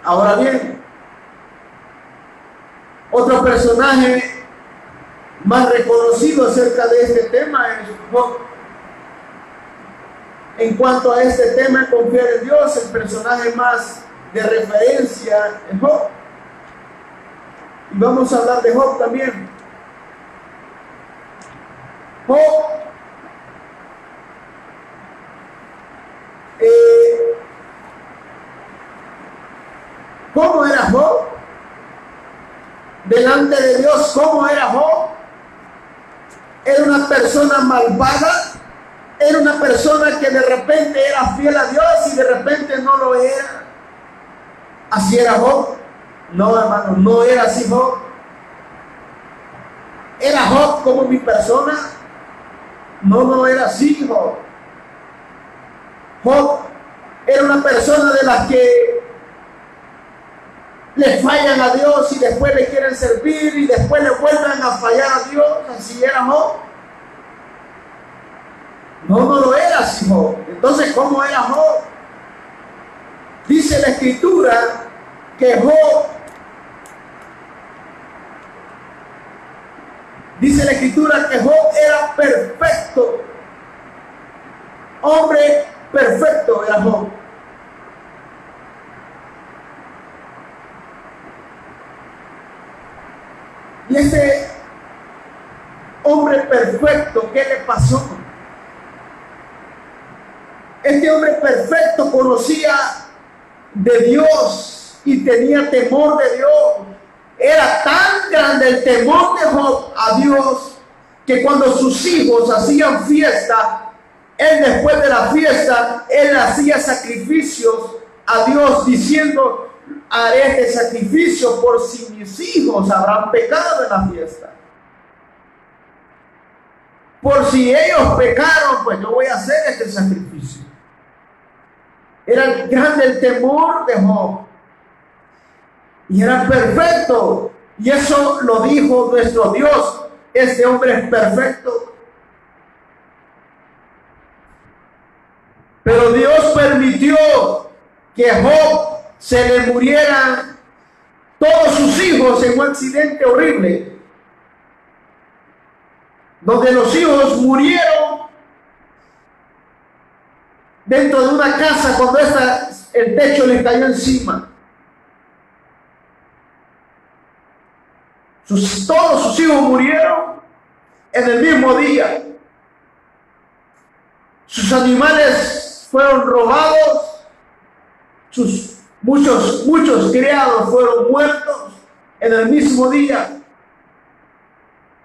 Ahora bien, otro personaje más reconocido acerca de este tema es Job. En cuanto a este tema de confiar en Dios, el personaje más de referencia es Job. Y vamos a hablar de Job también. Job ¿cómo era Job? Delante de Dios, ¿cómo era Job? Era una persona malvada, era una persona que de repente era fiel a Dios y de repente no lo era. ¿Así era Job? No, hermano, no era así Job. ¿Era Job como mi persona? No era así Job. Job era una persona de las que le fallan a Dios y después le quieren servir y después le vuelven a fallar a Dios. Así era Job. No lo era así Job. Entonces, ¿cómo era Job? Dice la Escritura que Job, dice la Escritura que Job era perfecto. Hombre perfecto era Job. Y ese hombre perfecto, ¿qué le pasó? Este hombre perfecto conocía de Dios y tenía temor de Dios. Era tan grande el temor de Job a Dios que cuando sus hijos hacían fiesta, él después de la fiesta, él hacía sacrificios a Dios diciendo, haré este sacrificio por si mis hijos habrán pecado en la fiesta. Por si ellos pecaron, pues yo voy a hacer este sacrificio. Era grande el temor de Job. Y era perfecto. Y eso lo dijo nuestro Dios. Este hombre es perfecto. Pero Dios permitió que Job se le murieran todos sus hijos en un accidente horrible, donde los hijos murieron dentro de una casa cuando el techo les cayó encima. Todos sus hijos murieron en el mismo día. Sus animales fueron robados, muchos criados fueron muertos en el mismo día.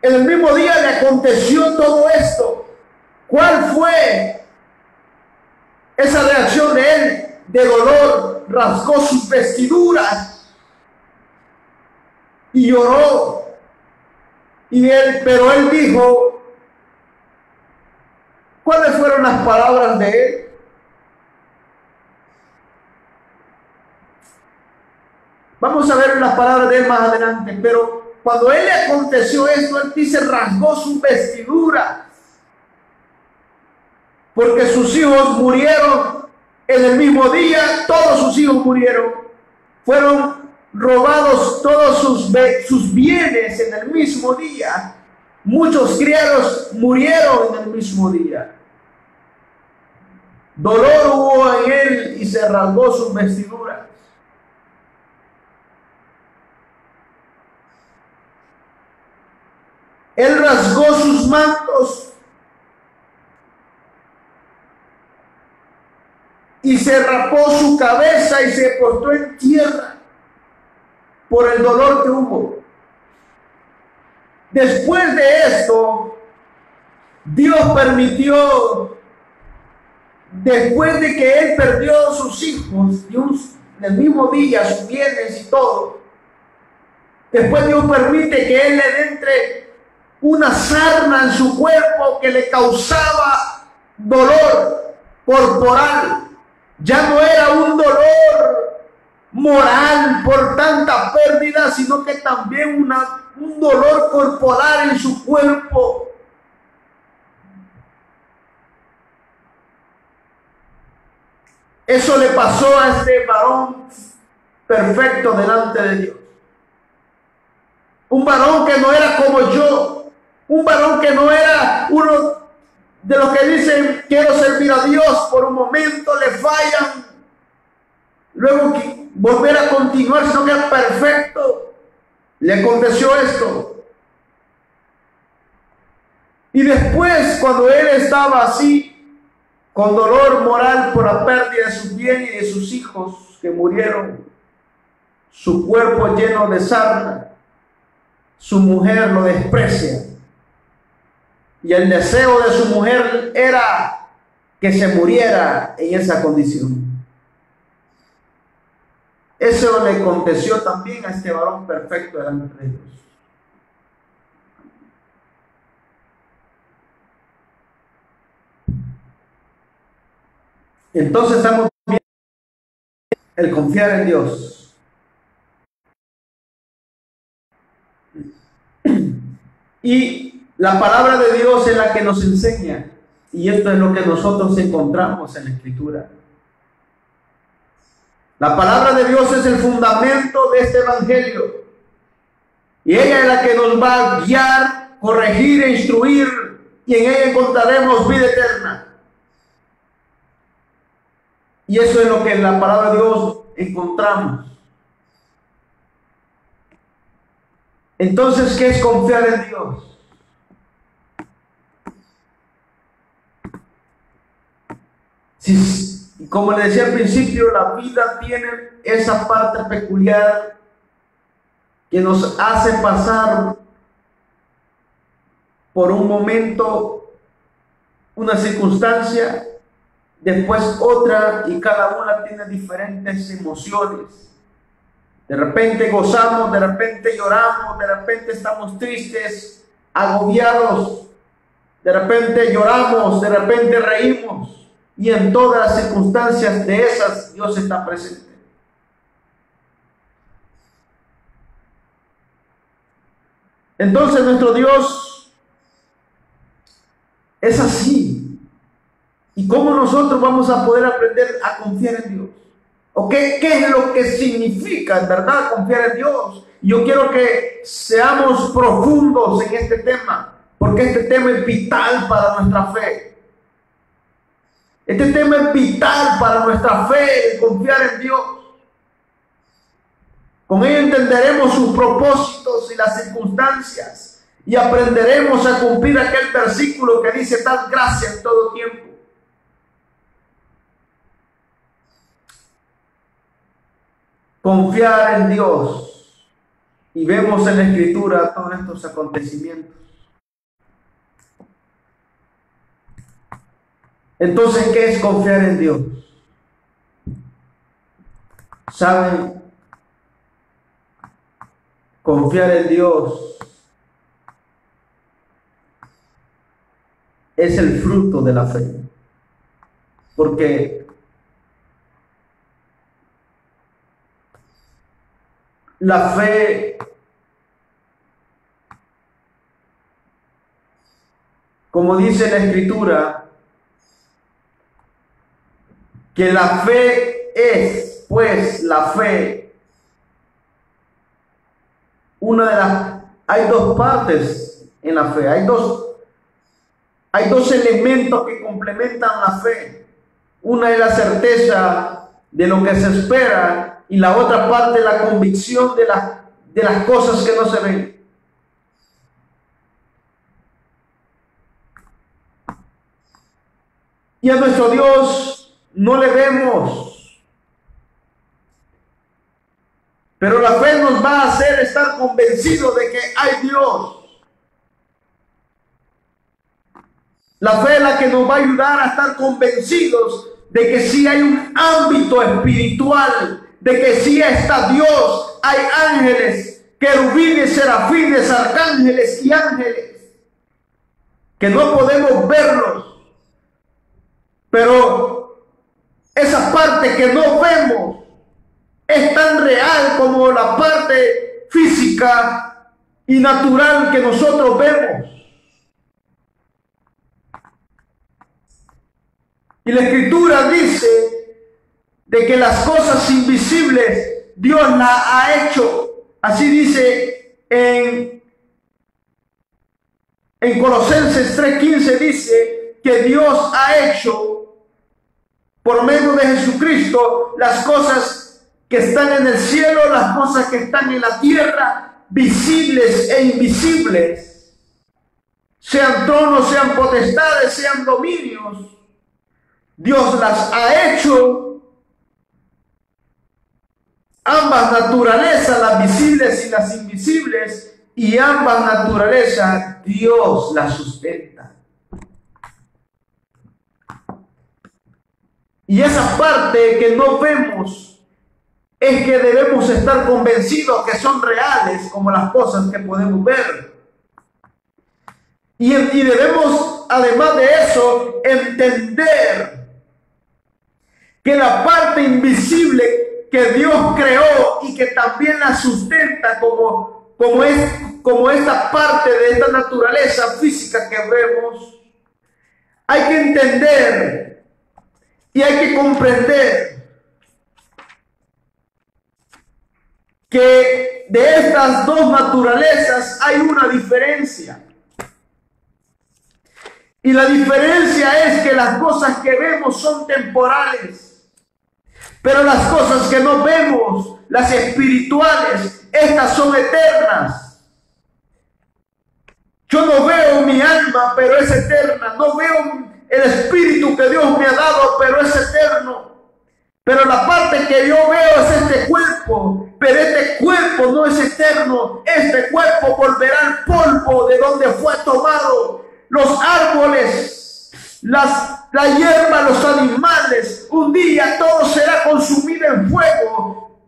En el mismo día le aconteció todo esto. ¿Cuál fue esa reacción de él? De dolor, rasgó sus vestiduras y lloró. Pero él dijo, ¿cuáles fueron las palabras de él? Vamos a ver las palabras de él más adelante, pero cuando él le aconteció esto, él dice, rasgó su vestidura, porque sus hijos murieron en el mismo día, todos sus hijos murieron, fueron robados todos sus bienes en el mismo día, muchos criados murieron en el mismo día. Dolor hubo en él y se rasgó sus vestiduras. Él rasgó sus mantos y se rapó su cabeza y se postró en tierra por el dolor que hubo. Después de esto, Dios permitió, después de que él perdió a sus hijos, en el mismo día, sus bienes y todo, después Dios permite que él le entre una sarna en su cuerpo que le causaba dolor corporal. Ya no era un dolor moral por tanta pérdida, sino que también un dolor corporal en su cuerpo. Eso le pasó a este varón perfecto delante de Dios. Un varón que no era como yo, un varón que no era uno de los que dicen quiero servir a Dios, por un momento le fallan, luego volver a continuar, sino que es perfecto. Le aconteció esto. Y después, cuando él estaba así, con dolor moral por la pérdida de su bien y de sus hijos que murieron, su cuerpo lleno de sarna, su mujer lo desprecia. Y el deseo de su mujer era que se muriera en esa condición. Eso le aconteció también a este varón perfecto delante de Dios. Entonces estamos viendo el confiar en Dios. Y la palabra de Dios es la que nos enseña. Y esto es lo que nosotros encontramos en la Escritura. La palabra de Dios es el fundamento de este evangelio. Y ella es la que nos va a guiar, corregir e instruir. Y en ella encontraremos vida eterna. Y eso es lo que en la palabra de Dios encontramos. Entonces, ¿qué es confiar en Dios? Como le decía al principio, la vida tiene esa parte peculiar que nos hace pasar por un momento, una circunstancia, después otra, y cada una tiene diferentes emociones. De repente gozamos, de repente lloramos, de repente estamos tristes, agobiados, de repente lloramos, de repente reímos. Y en todas las circunstancias de esas, Dios está presente. Entonces nuestro Dios es así. ¿Y cómo nosotros vamos a poder aprender a confiar en Dios? ¿O qué es lo que significa en verdad confiar en Dios? Yo quiero que seamos profundos en este tema, porque este tema es vital para nuestra fe. Este tema es vital para nuestra fe, confiar en Dios. Con ello entenderemos sus propósitos y las circunstancias y aprenderemos a cumplir aquel versículo que dice: dad gracia en todo tiempo. Confiar en Dios. Y vemos en la Escritura todos estos acontecimientos. Entonces, ¿qué es confiar en Dios? ¿Saben? Confiar en Dios es el fruto de la fe. Porque la fe, como dice la Escritura, que la fe es, pues, la fe, hay dos partes en la fe, hay dos elementos que complementan la fe. Una es la certeza de lo que se espera y la otra parte es la convicción de las cosas que no se ven. Y a nuestro Dios no le vemos, pero la fe nos va a hacer estar convencidos de que hay Dios. La fe es la que nos va a ayudar a estar convencidos de que sí hay un ámbito espiritual, de que sí está Dios, hay ángeles, querubines, serafines, arcángeles y ángeles. que no podemos verlos, pero esa parte que no vemos es tan real como la parte física y natural que nosotros vemos. Y la Escritura dice de que las cosas invisibles Dios las ha hecho. Así dice en Colosenses 3:15, dice que Dios ha hecho por medio de Jesucristo las cosas que están en el cielo, las cosas que están en la tierra, visibles e invisibles, sean tronos, sean potestades, sean dominios. Dios las ha hecho, ambas naturalezas, las visibles y las invisibles, y ambas naturalezas Dios las sustenta. Y esa parte que no vemos es que debemos estar convencidos que son reales como las cosas que podemos ver. Y debemos, además de eso, entender que la parte invisible que Dios creó y que también la sustenta como esta parte de esta naturaleza física que vemos, hay que entender y hay que comprender que de estas dos naturalezas hay una diferencia. Y la diferencia es que las cosas que vemos son temporales, pero las cosas que no vemos, las espirituales, estas son eternas. Yo no veo mi alma, pero es eterna. No veo el espíritu que Dios me ha dado, pero es eterno. Pero la parte que yo veo es este cuerpo, pero este cuerpo no es eterno. Este cuerpo volverá al polvo de donde fue tomado. Los árboles, la hierba, los animales, un día todo será consumido en fuego.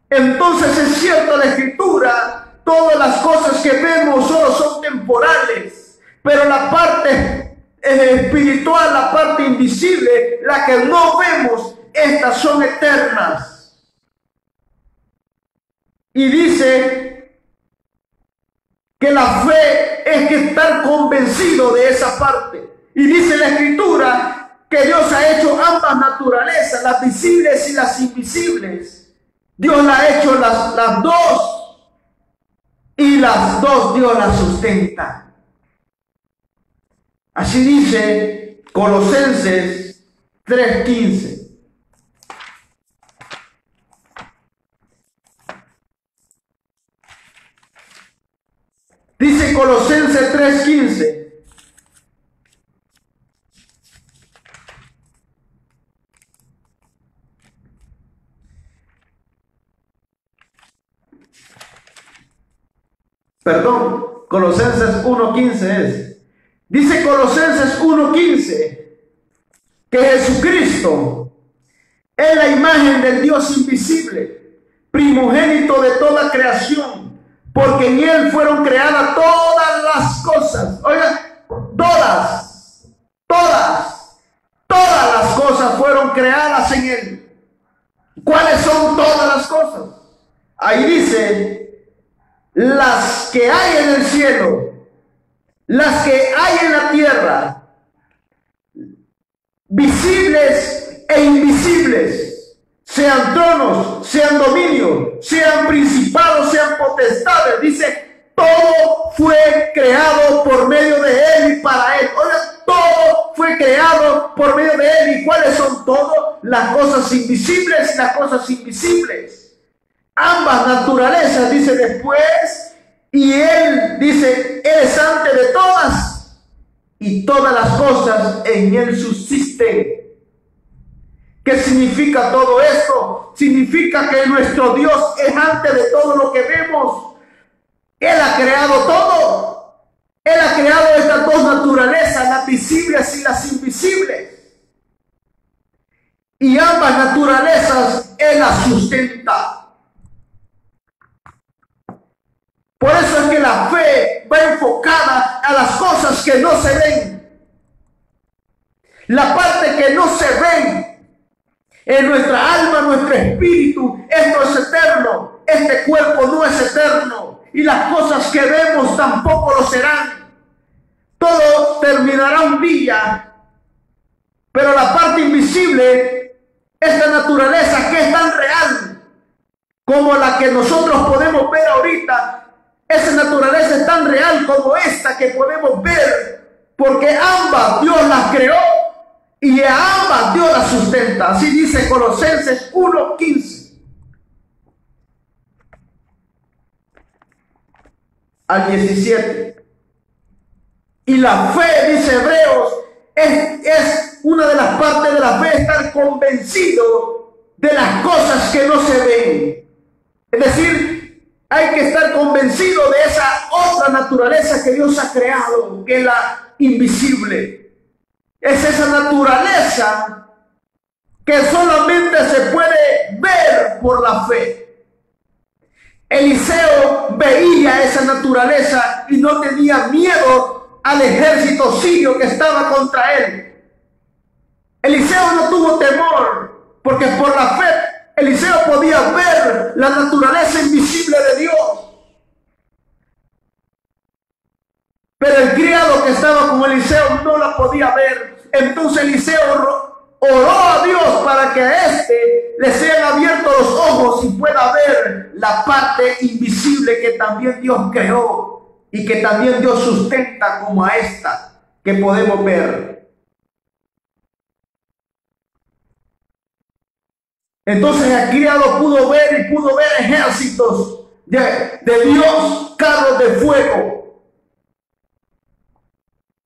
Entonces es cierto la Escritura, todas las cosas que vemos solo son temporales, pero la parte espiritual, la parte invisible, la que no vemos, estas son eternas. Y dice que la fe es que estar convencido de esa parte. Y dice la Escritura que Dios ha hecho ambas naturalezas, las visibles y las invisibles. Dios la ha hecho las dos, y las dos Dios las sustenta. Así dice Colosenses 3:15. Dice Colosenses 3:15. Perdón, Colosenses 1:15 es. Dice Colosenses 1:15 que Jesucristo es la imagen del Dios invisible, primogénito de toda creación, porque en Él fueron creadas todas las cosas. Oigan, todas las cosas fueron creadas en Él. ¿Cuáles son todas las cosas? Ahí dice, las que hay en el cielo, las que hay en la tierra, visibles e invisibles, sean tronos, sean dominios, sean principados, sean potestades. Dice, todo fue creado por medio de Él y para Él. Oiga, todo fue creado por medio de Él. ¿Y cuáles son todas? Las cosas invisibles y las cosas invisibles. Ambas naturalezas, dice después, y Él dice, Él es antes de todas, y todas las cosas en Él subsisten. ¿Qué significa todo esto? Significa que nuestro Dios es antes de todo lo que vemos. Él ha creado todo. Él ha creado estas dos naturalezas, las visibles y las invisibles. Y ambas naturalezas Él las sustenta. Por eso es que la fe va enfocada a las cosas que no se ven. La parte que no se ven en nuestra alma, nuestro espíritu, esto es eterno. Este cuerpo no es eterno y las cosas que vemos tampoco lo serán. Todo terminará un día, pero la parte invisible, esta naturaleza que es tan real como la que nosotros podemos ver ahorita, esa naturaleza es tan real como esta que podemos ver, porque ambas Dios las creó y a ambas Dios las sustenta. Así dice Colosenses 1:15 al 17. Y la fe, dice Hebreos, es una de las partes de la fe, estar convencido de las cosas que no se ven. Es decir, hay que estar convencido de esa otra naturaleza que Dios ha creado, que es la invisible. Es esa naturaleza que solamente se puede ver por la fe. Eliseo veía esa naturaleza y no tenía miedo al ejército sirio que estaba contra él. Eliseo no tuvo temor, porque por la fe Eliseo podía ver la naturaleza invisible de Dios. Pero el criado que estaba con Eliseo no la podía ver. Entonces Eliseo oró a Dios para que a este le sean abiertos los ojos y pueda ver la parte invisible que también Dios creó y que también Dios sustenta, como a esta que podemos ver. Entonces el criado pudo ver ejércitos de Dios, carros de fuego.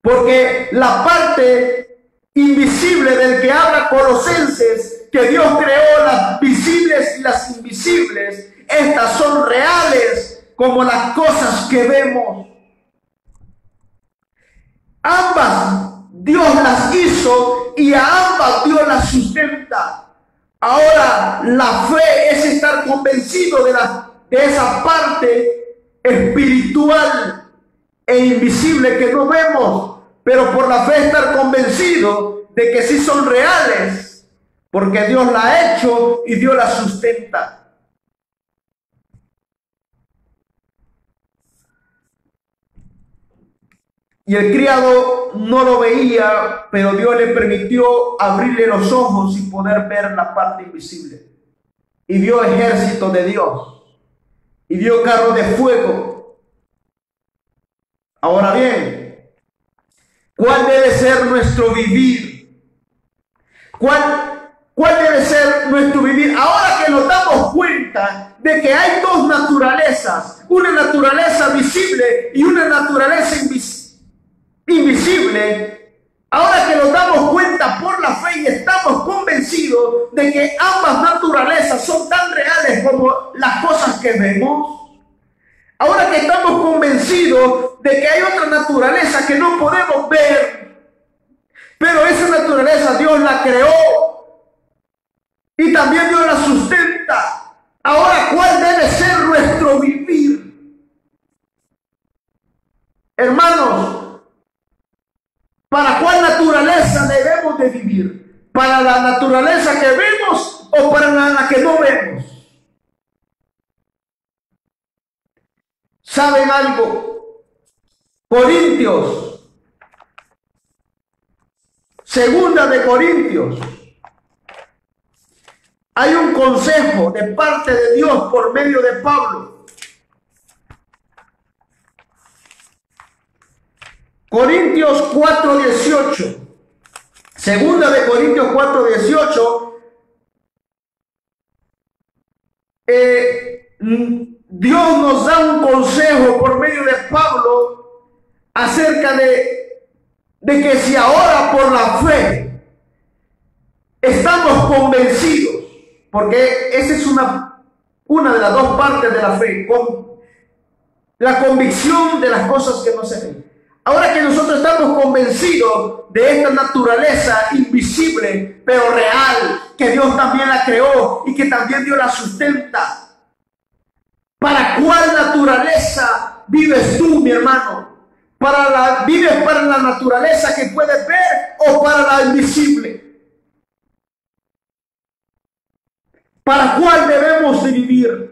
Porque la parte invisible del que habla Colosenses, que Dios creó las visibles y las invisibles, estas son reales como las cosas que vemos. Ambas Dios las hizo y a ambas Dios las sustenta. Ahora, la fe es estar convencido de esa parte espiritual e invisible que no vemos, pero por la fe estar convencido de que sí son reales, porque Dios la ha hecho y Dios la sustenta. Y el criado no lo veía, pero Dios le permitió abrirle los ojos y poder ver la parte invisible. Y vio ejército de Dios. Y vio carros de fuego. Ahora bien, ¿cuál debe ser nuestro vivir? ¿Cuál debe ser nuestro vivir? Ahora que nos damos cuenta de que hay dos naturalezas, una naturaleza visible y una naturaleza invisible, ahora que nos damos cuenta por la fe y estamos convencidos de que ambas naturalezas son tan reales como las cosas que vemos, ahora que estamos convencidos de que hay otra naturaleza que no podemos ver, pero esa naturaleza Dios la creó y también Dios la sustenta. Ahora, ¿cuál debe ser nuestro vivir? Hermanos, ¿para cuál naturaleza debemos de vivir? ¿Para la naturaleza que vemos o para la que no vemos? ¿Saben algo? Corintios, segunda de Corintios, hay un consejo de parte de Dios por medio de Pablo. Corintios 4:18, segunda de Corintios 4:18, Dios nos da un consejo por medio de Pablo acerca de que si ahora por la fe estamos convencidos, porque esa es una de las dos partes de la fe, la convicción de las cosas que no se ven. Ahora que nosotros estamos convencidos de esta naturaleza invisible, pero real, que Dios también la creó y que también Dios la sustenta, ¿para cuál naturaleza vives tú, mi hermano? ¿Vives para la naturaleza que puedes ver o para la invisible? ¿Para cuál debemos de vivir?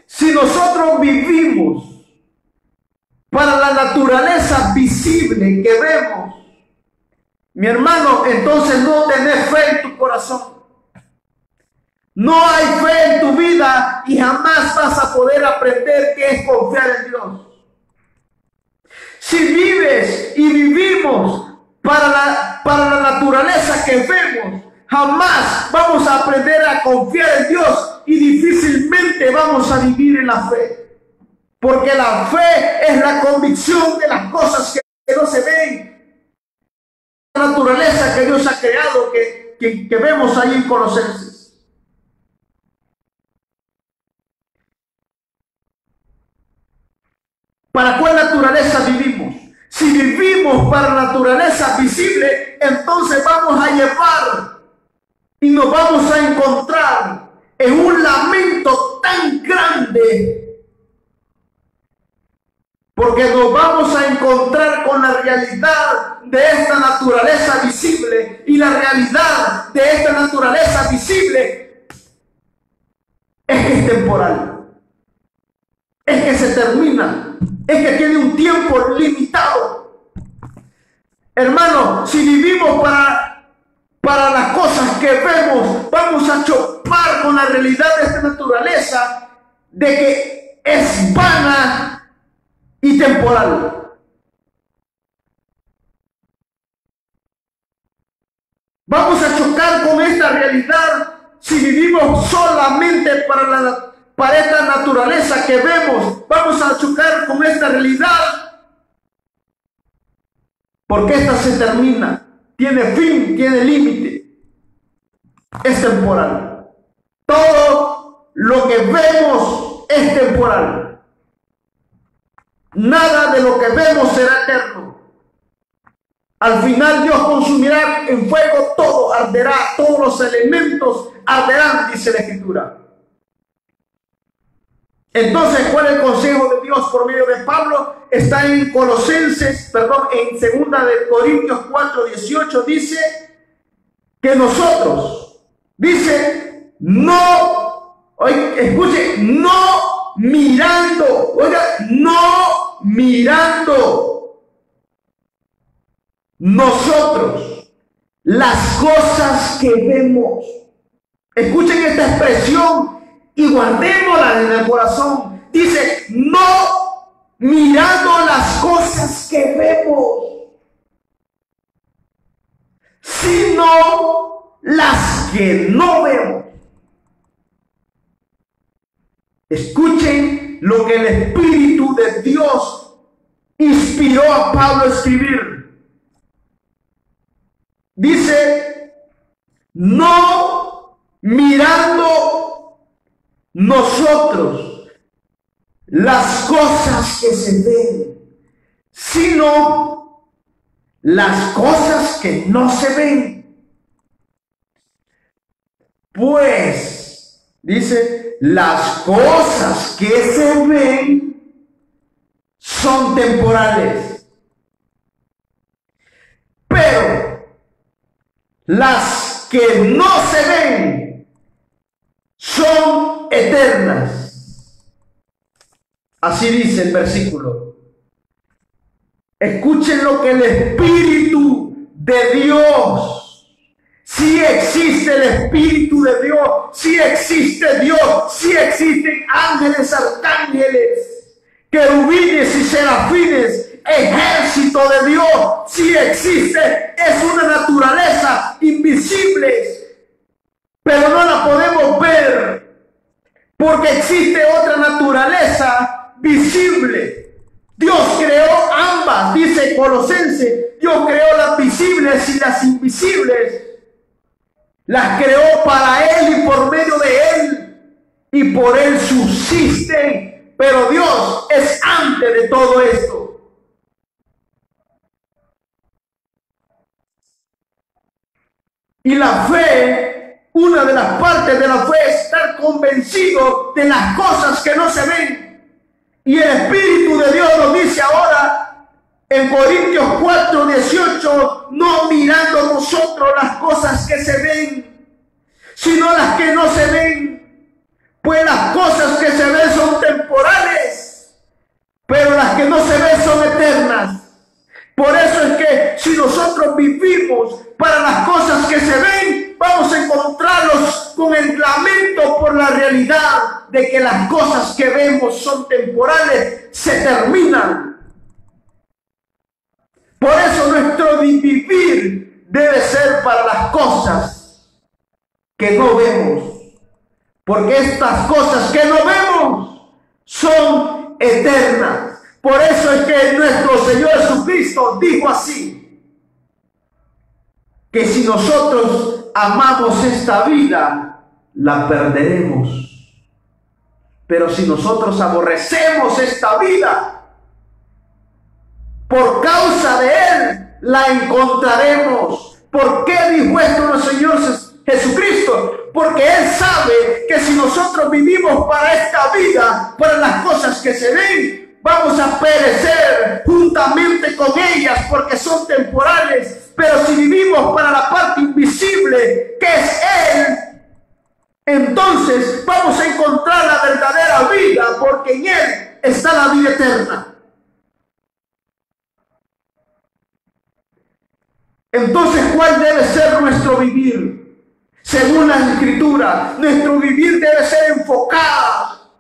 Si nosotros vivimos para la naturaleza visible que vemos, mi hermano, entonces no tenés fe en tu corazón. No hay fe en tu vida y jamás vas a poder aprender qué es confiar en Dios. Si vives y vivimos para la naturaleza que vemos, jamás vamos a aprender a confiar en Dios y difícilmente vamos a vivir en la fe. Porque la fe es la convicción de las cosas que no se ven. La naturaleza que Dios ha creado, que vemos ahí en Colosenses. ¿Para cuál naturaleza vivimos? Si vivimos para la naturaleza visible, entonces vamos a llevar y nos vamos a encontrar en un lamento tan grande, porque nos vamos a encontrar con la realidad de esta naturaleza visible, y la realidad de esta naturaleza visible es que es temporal, es que se termina, es que tiene un tiempo limitado. Hermano, si vivimos para las cosas que vemos, vamos a chopar con la realidad de esta naturaleza de que es vana y temporal. Vamos a chocar con esta realidad si vivimos solamente para esta naturaleza que vemos. Vamos a chocar con esta realidad porque esta se termina, tiene fin, tiene límite, es temporal. Todo lo que vemos es temporal. Nada de lo que vemos será eterno. Al final Dios consumirá en fuego todo, arderá, todos los elementos arderán, dice la Escritura. Entonces, ¿cuál es el consejo de Dios por medio de Pablo? Está en en 2 de Corintios 4:18, dice que nosotros, dice, no, oye, escuche, no mirando, oiga, no mirando nosotros las cosas que vemos. Escuchen esta expresión y guardémosla en el corazón. Dice, no mirando las cosas que vemos, sino las que no vemos. Escuchen lo que el Espíritu de Dios inspiró a Pablo a escribir. Dice, no mirando nosotros las cosas que se ven, sino las cosas que no se ven. Pues, dice, las cosas que se ven son temporales, pero las que no se ven son eternas. Así dice el versículo. Escuchen lo que el Espíritu de Dios, si existe el Espíritu de Dios, si existe Dios, si existen ángeles, arcángeles, querubines y serafines, ejército de Dios, si existe, es una naturaleza invisible, pero no la podemos ver porque existe otra naturaleza visible. Dios creó ambas, dice Colosenses. Dios creó las visibles y las invisibles. Las creó para Él y por medio de Él, y por Él subsisten. Pero Dios es antes de todo esto. Y la fe, una de las partes de la fe es estar convencido de las cosas que no se ven. Y el Espíritu de Dios nos dice ahora en Corintios 4:18, no mirando nosotros las cosas que se ven, sino las que no se ven. Pues las cosas que se ven son temporales, pero las que no se ven son eternas. Por eso es que si nosotros vivimos para las cosas que se ven, vamos a encontrarlos con el lamento por la realidad de que las cosas que vemos son temporales, se terminan. Por eso nuestro vivir debe ser para las cosas que no vemos, porque estas cosas que no vemos son eternas. Por eso es que nuestro Señor Jesucristo dijo así, que si nosotros amamos esta vida, la perderemos. Pero si nosotros aborrecemos esta vida, por causa de Él, la encontraremos. ¿Por qué dijo esto nuestro Señor Jesucristo? Porque Él sabe que si nosotros vivimos para esta vida, para las cosas que se ven, vamos a perecer juntamente con ellas porque son temporales. Pero si vivimos para la parte invisible, que es Él, entonces vamos a encontrar la verdadera vida, porque en Él está la vida eterna. Entonces, ¿cuál debe ser nuestro vivir? Según la Escritura, nuestro vivir debe ser enfocado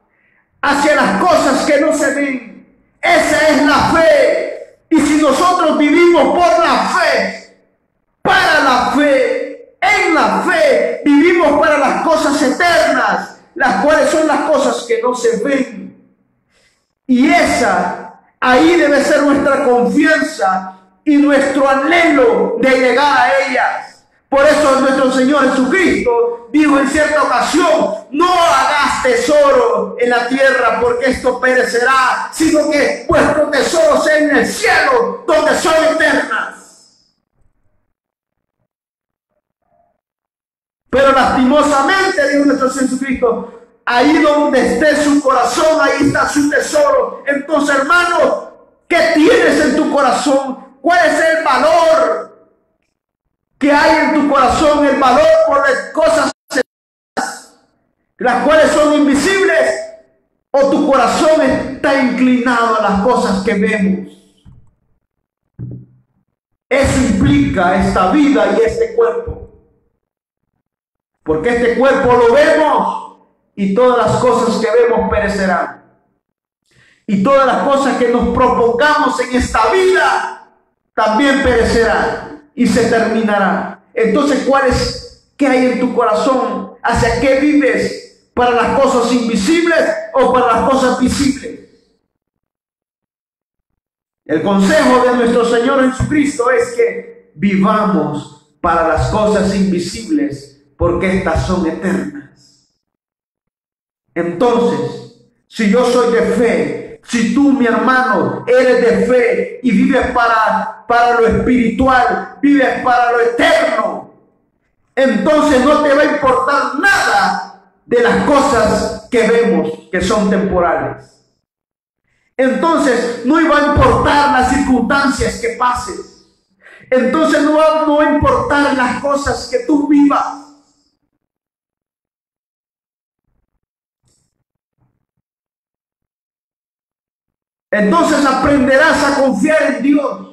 hacia las cosas que no se ven. Esa es la fe. Y si nosotros vivimos por la fe, para la fe, en la fe, vivimos para las cosas eternas, las cuales son las cosas que no se ven. Y ahí debe ser nuestra confianza y nuestro anhelo de llegar a ellas. Por eso nuestro Señor Jesucristo dijo en cierta ocasión, no hagas tesoro en la tierra porque esto perecerá, sino que vuestro tesoro sea en el cielo, donde son eternas. Pero lastimosamente, dijo nuestro Señor Jesucristo, ahí donde esté su corazón, ahí está su tesoro. Entonces, hermano, ¿qué tienes en tu corazón? ¿Cuál es el valor que hay en tu corazón? El valor por las cosas las cuales son invisibles, o tu corazón está inclinado a las cosas que vemos. Eso implica esta vida y este cuerpo, porque este cuerpo lo vemos y todas las cosas que vemos perecerán, y todas las cosas que nos propongamos en esta vida también perecerán y se terminarán. Entonces, ¿qué hay en tu corazón? ¿Hacia qué vives? ¿Para las cosas invisibles o para las cosas visibles? El consejo de nuestro Señor Jesucristo es que vivamos para las cosas invisibles, porque estas son eternas. Entonces, si yo soy de fe, si tú, mi hermano, eres de fe y vives para lo espiritual, vives para lo eterno, entonces no te va a importar nada de las cosas que vemos, que son temporales. Entonces no iba a importar las circunstancias que pases. Entonces no va a importar las cosas que tú vivas. Entonces aprenderás a confiar en Dios.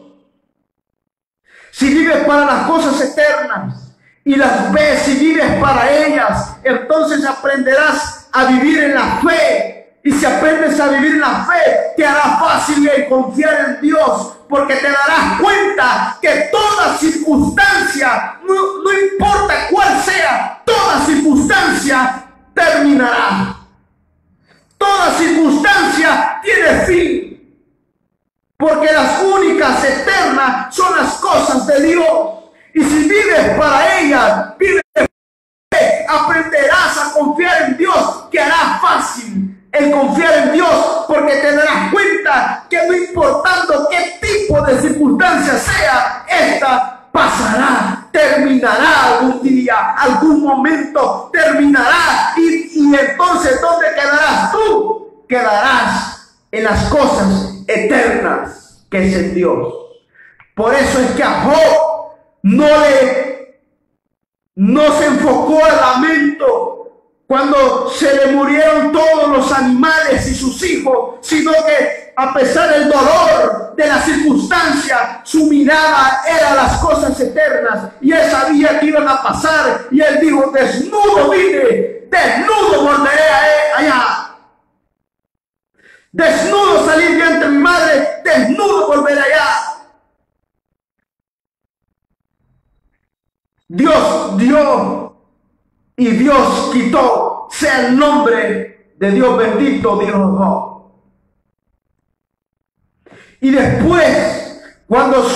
Si vives para las cosas eternas y las ves y vives para ellas, entonces aprenderás a vivir en la fe. Y si aprendes a vivir en la fe, te hará fácil el confiar en Dios, porque te darás cuenta que toda circunstancia, no importa cuál sea, toda circunstancia terminará. Toda circunstancia tiene fin, porque las únicas eternas son las cosas de Dios. Y si vives para ellas, vives de fe, aprenderás a confiar en Dios, que hará fácil el confiar en Dios, porque te darás cuenta que no importando qué tipo de circunstancia sea, esta pasará, terminará algún día, algún momento terminará, y quedarás en las cosas eternas que es en Dios. Por eso es que a Job no se enfocó al lamento cuando se le murieron todos los animales y sus hijos, sino que a pesar del dolor de la circunstancia, su mirada era las cosas eternas y él sabía que iban a pasar y él dijo: desnudo vine, desnudo volveré allá. Desnudo salí de entre mi madre, desnudo volveré allá. Dios dio y Dios quitó, sea el nombre de Dios bendito, dijo Job. Y después, cuando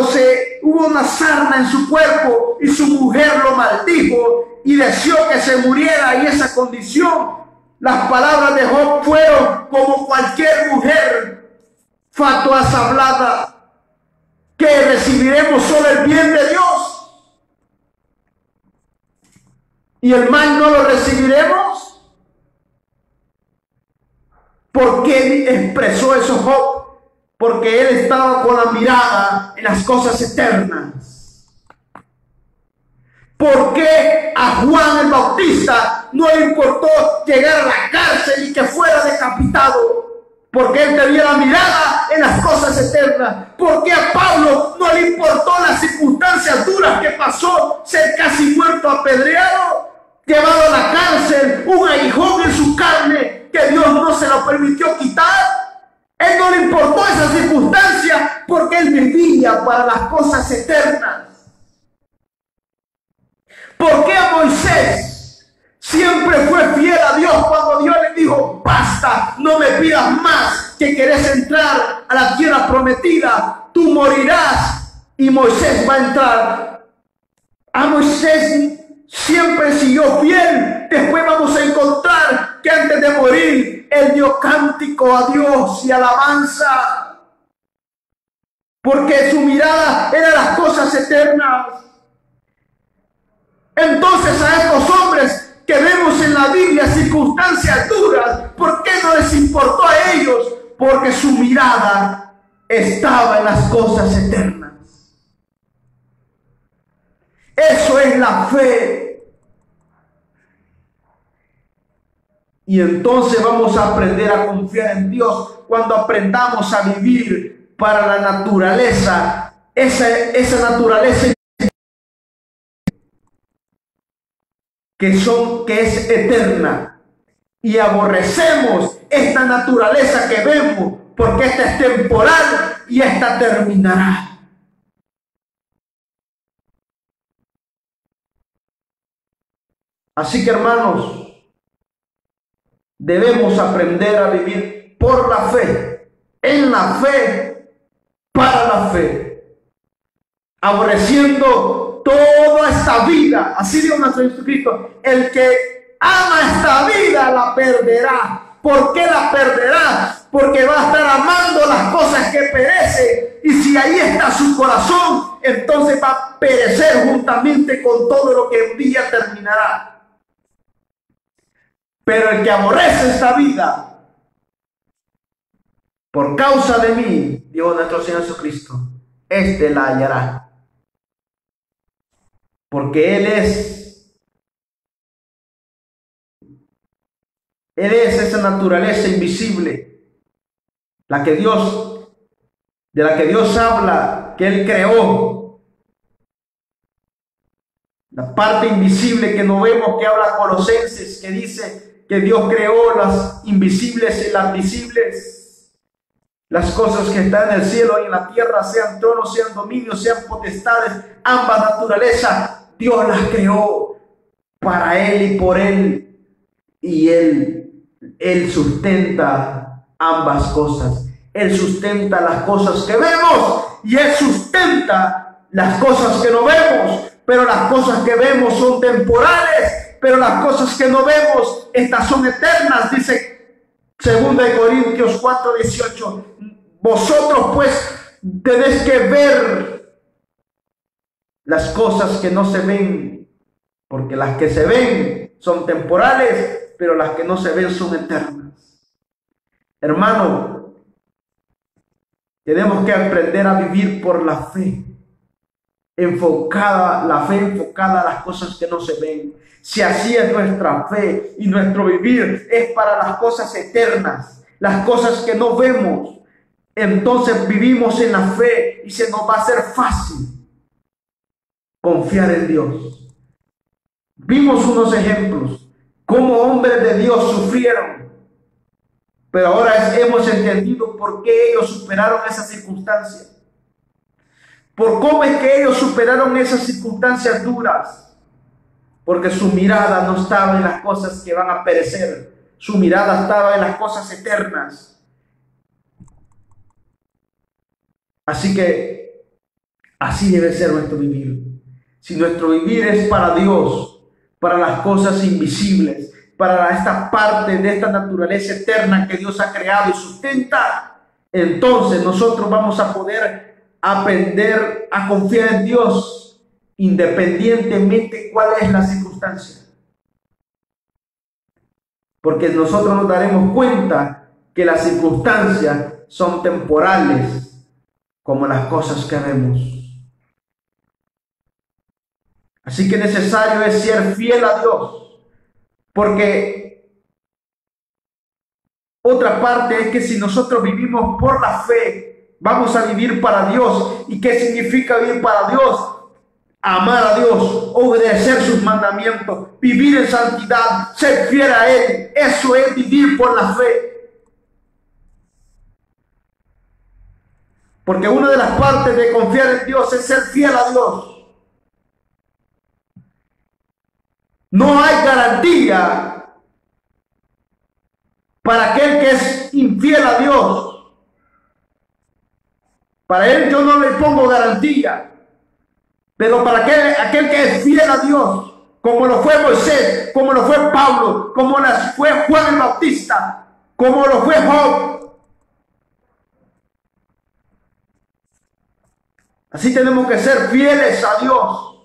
se hubo una sarna en su cuerpo y su mujer lo maldijo y deseó que se muriera en esa condición, las palabras de Job fueron como cualquier mujer fatuas hablada, que recibiremos solo el bien de Dios y el mal no lo recibiremos. ¿Por qué expresó eso Job? Porque él estaba con la mirada en las cosas eternas. ¿Por qué a Juan el Bautista no le importó llegar a la cárcel y que fuera decapitado? Porque él tenía la mirada en las cosas eternas. ¿Por qué a Pablo no le importó las circunstancias duras que pasó, ser casi muerto apedreado, llevado a la cárcel, un aguijón en su carne que Dios no se lo permitió quitar? Él no le importó esa circunstancia porque él vivía para las cosas eternas. ¿Por qué a Moisés siempre fue fiel a Dios cuando Dios le dijo: basta, no me pidas más, que querés entrar a la tierra prometida, tú morirás y Moisés va a entrar? A Moisés siempre siguió fiel. Después vamos a encontrar que antes de morir él dio cántico a Dios y alabanza, porque su mirada era las cosas eternas. Entonces a estos hombres que vemos en la Biblia circunstancias duras, ¿por qué no les importó a ellos? Porque su mirada estaba en las cosas eternas. Eso es la fe. Y entonces vamos a aprender a confiar en Dios cuando aprendamos a vivir para la naturaleza, esa naturaleza que es eterna, y aborrecemos esta naturaleza que vemos, porque esta es temporal y esta terminará. Así que, hermanos, debemos aprender a vivir por la fe, en la fe, para la fe, aborreciendo toda esta vida. Así dijo nuestro Jesucristo: el que ama esta vida la perderá. ¿Por qué la perderá? Porque va a estar amando las cosas que perecen, y si ahí está su corazón, entonces va a perecer juntamente con todo lo que un día terminará. Pero el que aborrece esta vida por causa de mí, dijo nuestro Señor Jesucristo, este la hallará. Porque Él es esa naturaleza invisible, de la que Dios habla, que Él creó. La parte invisible que no vemos, que habla Colosenses, que dice que Dios creó las invisibles y las visibles, las cosas que están en el cielo y en la tierra, sean tronos, sean dominios, sean potestades, ambas naturalezas, Dios las creó para Él y por Él, y Él sustenta ambas cosas. Él sustenta las cosas que vemos y Él sustenta las cosas que no vemos. Pero las cosas que vemos son temporales, pero las cosas que no vemos, estas son eternas. Dice 2 Corintios 4:18: vosotros pues tenéis que ver las cosas que no se ven, porque las que se ven son temporales, pero las que no se ven son eternas. Hermano, tenemos que aprender a vivir por la fe. La fe enfocada a las cosas que no se ven. Si así es nuestra fe y nuestro vivir es para las cosas eternas, las cosas que no vemos, entonces vivimos en la fe y se nos va a hacer fácil confiar en Dios. Vimos unos ejemplos, cómo hombres de Dios sufrieron, pero ahora hemos entendido por qué ellos superaron esas circunstancias. Por cómo es que ellos superaron esas circunstancias duras. Porque su mirada no estaba en las cosas que van a perecer. Su mirada estaba en las cosas eternas. Así que así debe ser nuestro vivir. Si nuestro vivir es para Dios, para las cosas invisibles, para esta parte de esta naturaleza eterna que Dios ha creado y sustenta, entonces nosotros vamos a poder aprender a confiar en Dios independientemente cuál es la circunstancia. Porque nosotros nos daremos cuenta que las circunstancias son temporales como las cosas que vemos. Así que necesario es ser fiel a Dios, porque otra parte es que si nosotros vivimos por la fe, vamos a vivir para Dios. ¿Y qué significa vivir para Dios? Amar a Dios, obedecer sus mandamientos, vivir en santidad, ser fiel a Él. Eso es vivir por la fe. Porque una de las partes de confiar en Dios es ser fiel a Dios. No hay garantía para aquel que es infiel a Dios. Para él yo no le pongo garantía. Pero para aquel que es fiel a Dios, como lo fue Moisés, como lo fue Pablo, como lo fue Juan el Bautista, como lo fue Job. Así tenemos que ser fieles a Dios,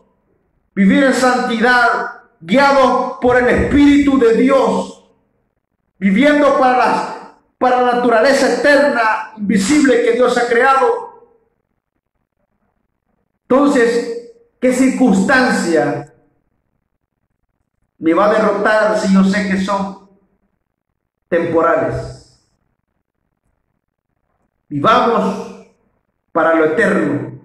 vivir en santidad, guiados por el Espíritu de Dios, viviendo para la naturaleza eterna, invisible que Dios ha creado. Entonces, ¿qué circunstancia me va a derrotar si yo sé que son temporales? Vivamos para lo eterno,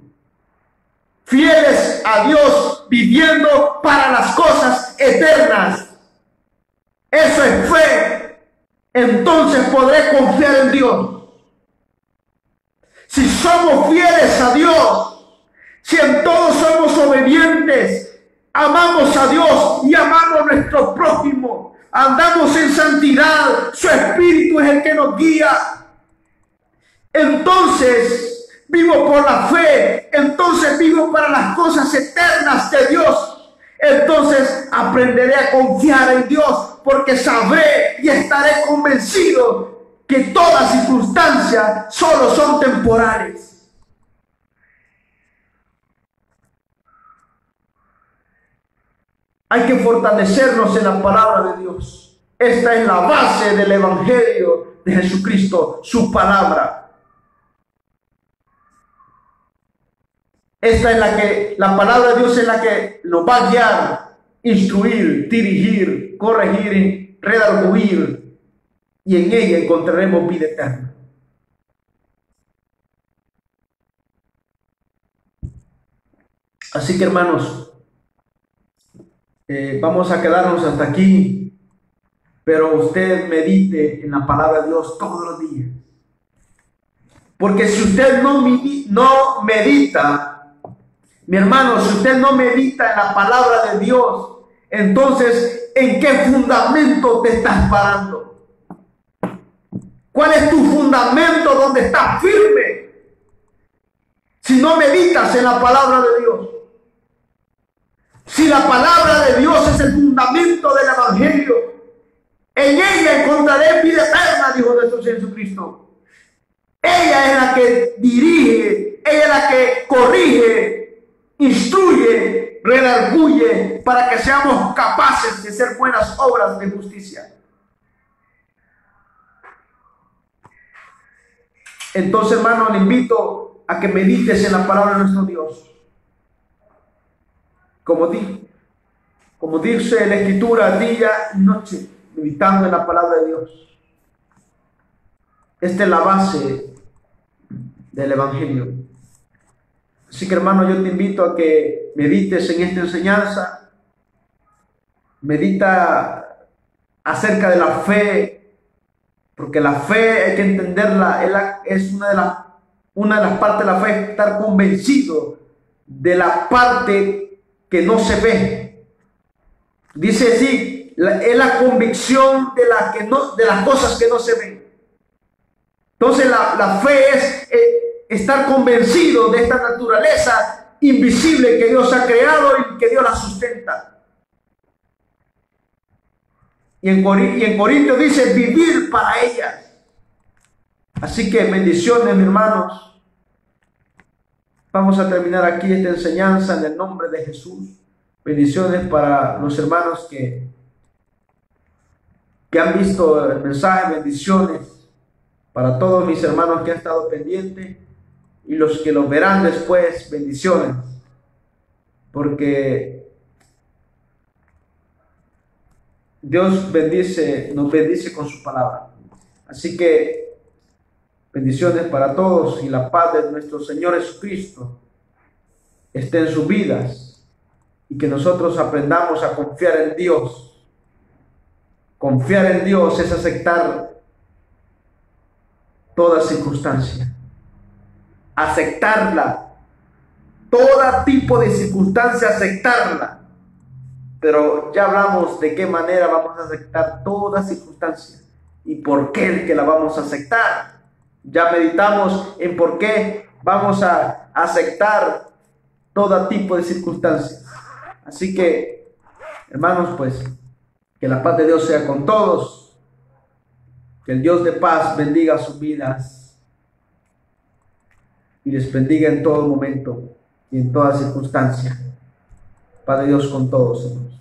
fieles a Dios, viviendo para las cosas eternas. Eso es fe. Entonces podré confiar en Dios. Si somos fieles a Dios, si en todo somos obedientes, amamos a Dios y amamos a nuestro prójimo, andamos en santidad, su Espíritu es el que nos guía, entonces vivo por la fe, entonces vivo para las cosas eternas de Dios. Entonces aprenderé a confiar en Dios, porque sabré y estaré convencido que todas circunstancias solo son temporales. Hay que fortalecernos en la palabra de Dios. Esta es la base del Evangelio de Jesucristo, su palabra. Esta es la palabra de Dios es la que nos va a guiar, instruir, dirigir, corregir, redarguir, y en ella encontraremos vida eterna. Así que, hermanos, vamos a quedarnos hasta aquí, pero usted medite en la palabra de Dios todos los días. Porque si usted no medita, mi hermano, si usted no medita en la palabra de Dios, entonces, ¿en qué fundamento te estás parando? ¿Cuál es tu fundamento donde estás firme? Si no meditas en la palabra de Dios. Si la palabra de Dios es el fundamento del Evangelio, en ella encontraré vida eterna, dijo nuestro Señor Jesucristo. Ella es la que dirige, ella es la que corrige, instruye, redarguye, para que seamos capaces de hacer buenas obras de justicia. Entonces, hermano, le invito a que medites en la palabra de nuestro Dios. Como dice la Escritura, día y noche, meditando en la palabra de Dios. Esta es la base del Evangelio. Así que, hermano, yo te invito a que medites en esta enseñanza. Medita acerca de la fe, porque la fe hay que entenderla, es una de las partes de la fe, estar convencido de la parte que no se ve. Dice así, es la convicción de las cosas que no se ven. Entonces la fe es estar convencido de esta naturaleza invisible que Dios ha creado y que Dios la sustenta. Y en Corintios dice vivir para ellas. Así que bendiciones, mis hermanos. Vamos a terminar aquí esta enseñanza en el nombre de Jesús. Bendiciones para los hermanos que han visto el mensaje. Bendiciones para todos mis hermanos que han estado pendientes y los que lo verán después. Bendiciones, porque Dios nos bendice con su palabra. Así que bendiciones para todos y la paz de nuestro Señor Jesucristo esté en sus vidas y que nosotros aprendamos a confiar en Dios. Confiar en Dios es aceptar toda circunstancia, aceptarla, todo tipo de circunstancia, aceptarla. Pero ya hablamos de qué manera vamos a aceptar toda circunstancia y por qué es que la vamos a aceptar. Ya meditamos en por qué vamos a aceptar todo tipo de circunstancias. Así que, hermanos, pues, que la paz de Dios sea con todos. Que el Dios de paz bendiga sus vidas y les bendiga en todo momento y en toda circunstancia. Padre Dios con todos, hermanos.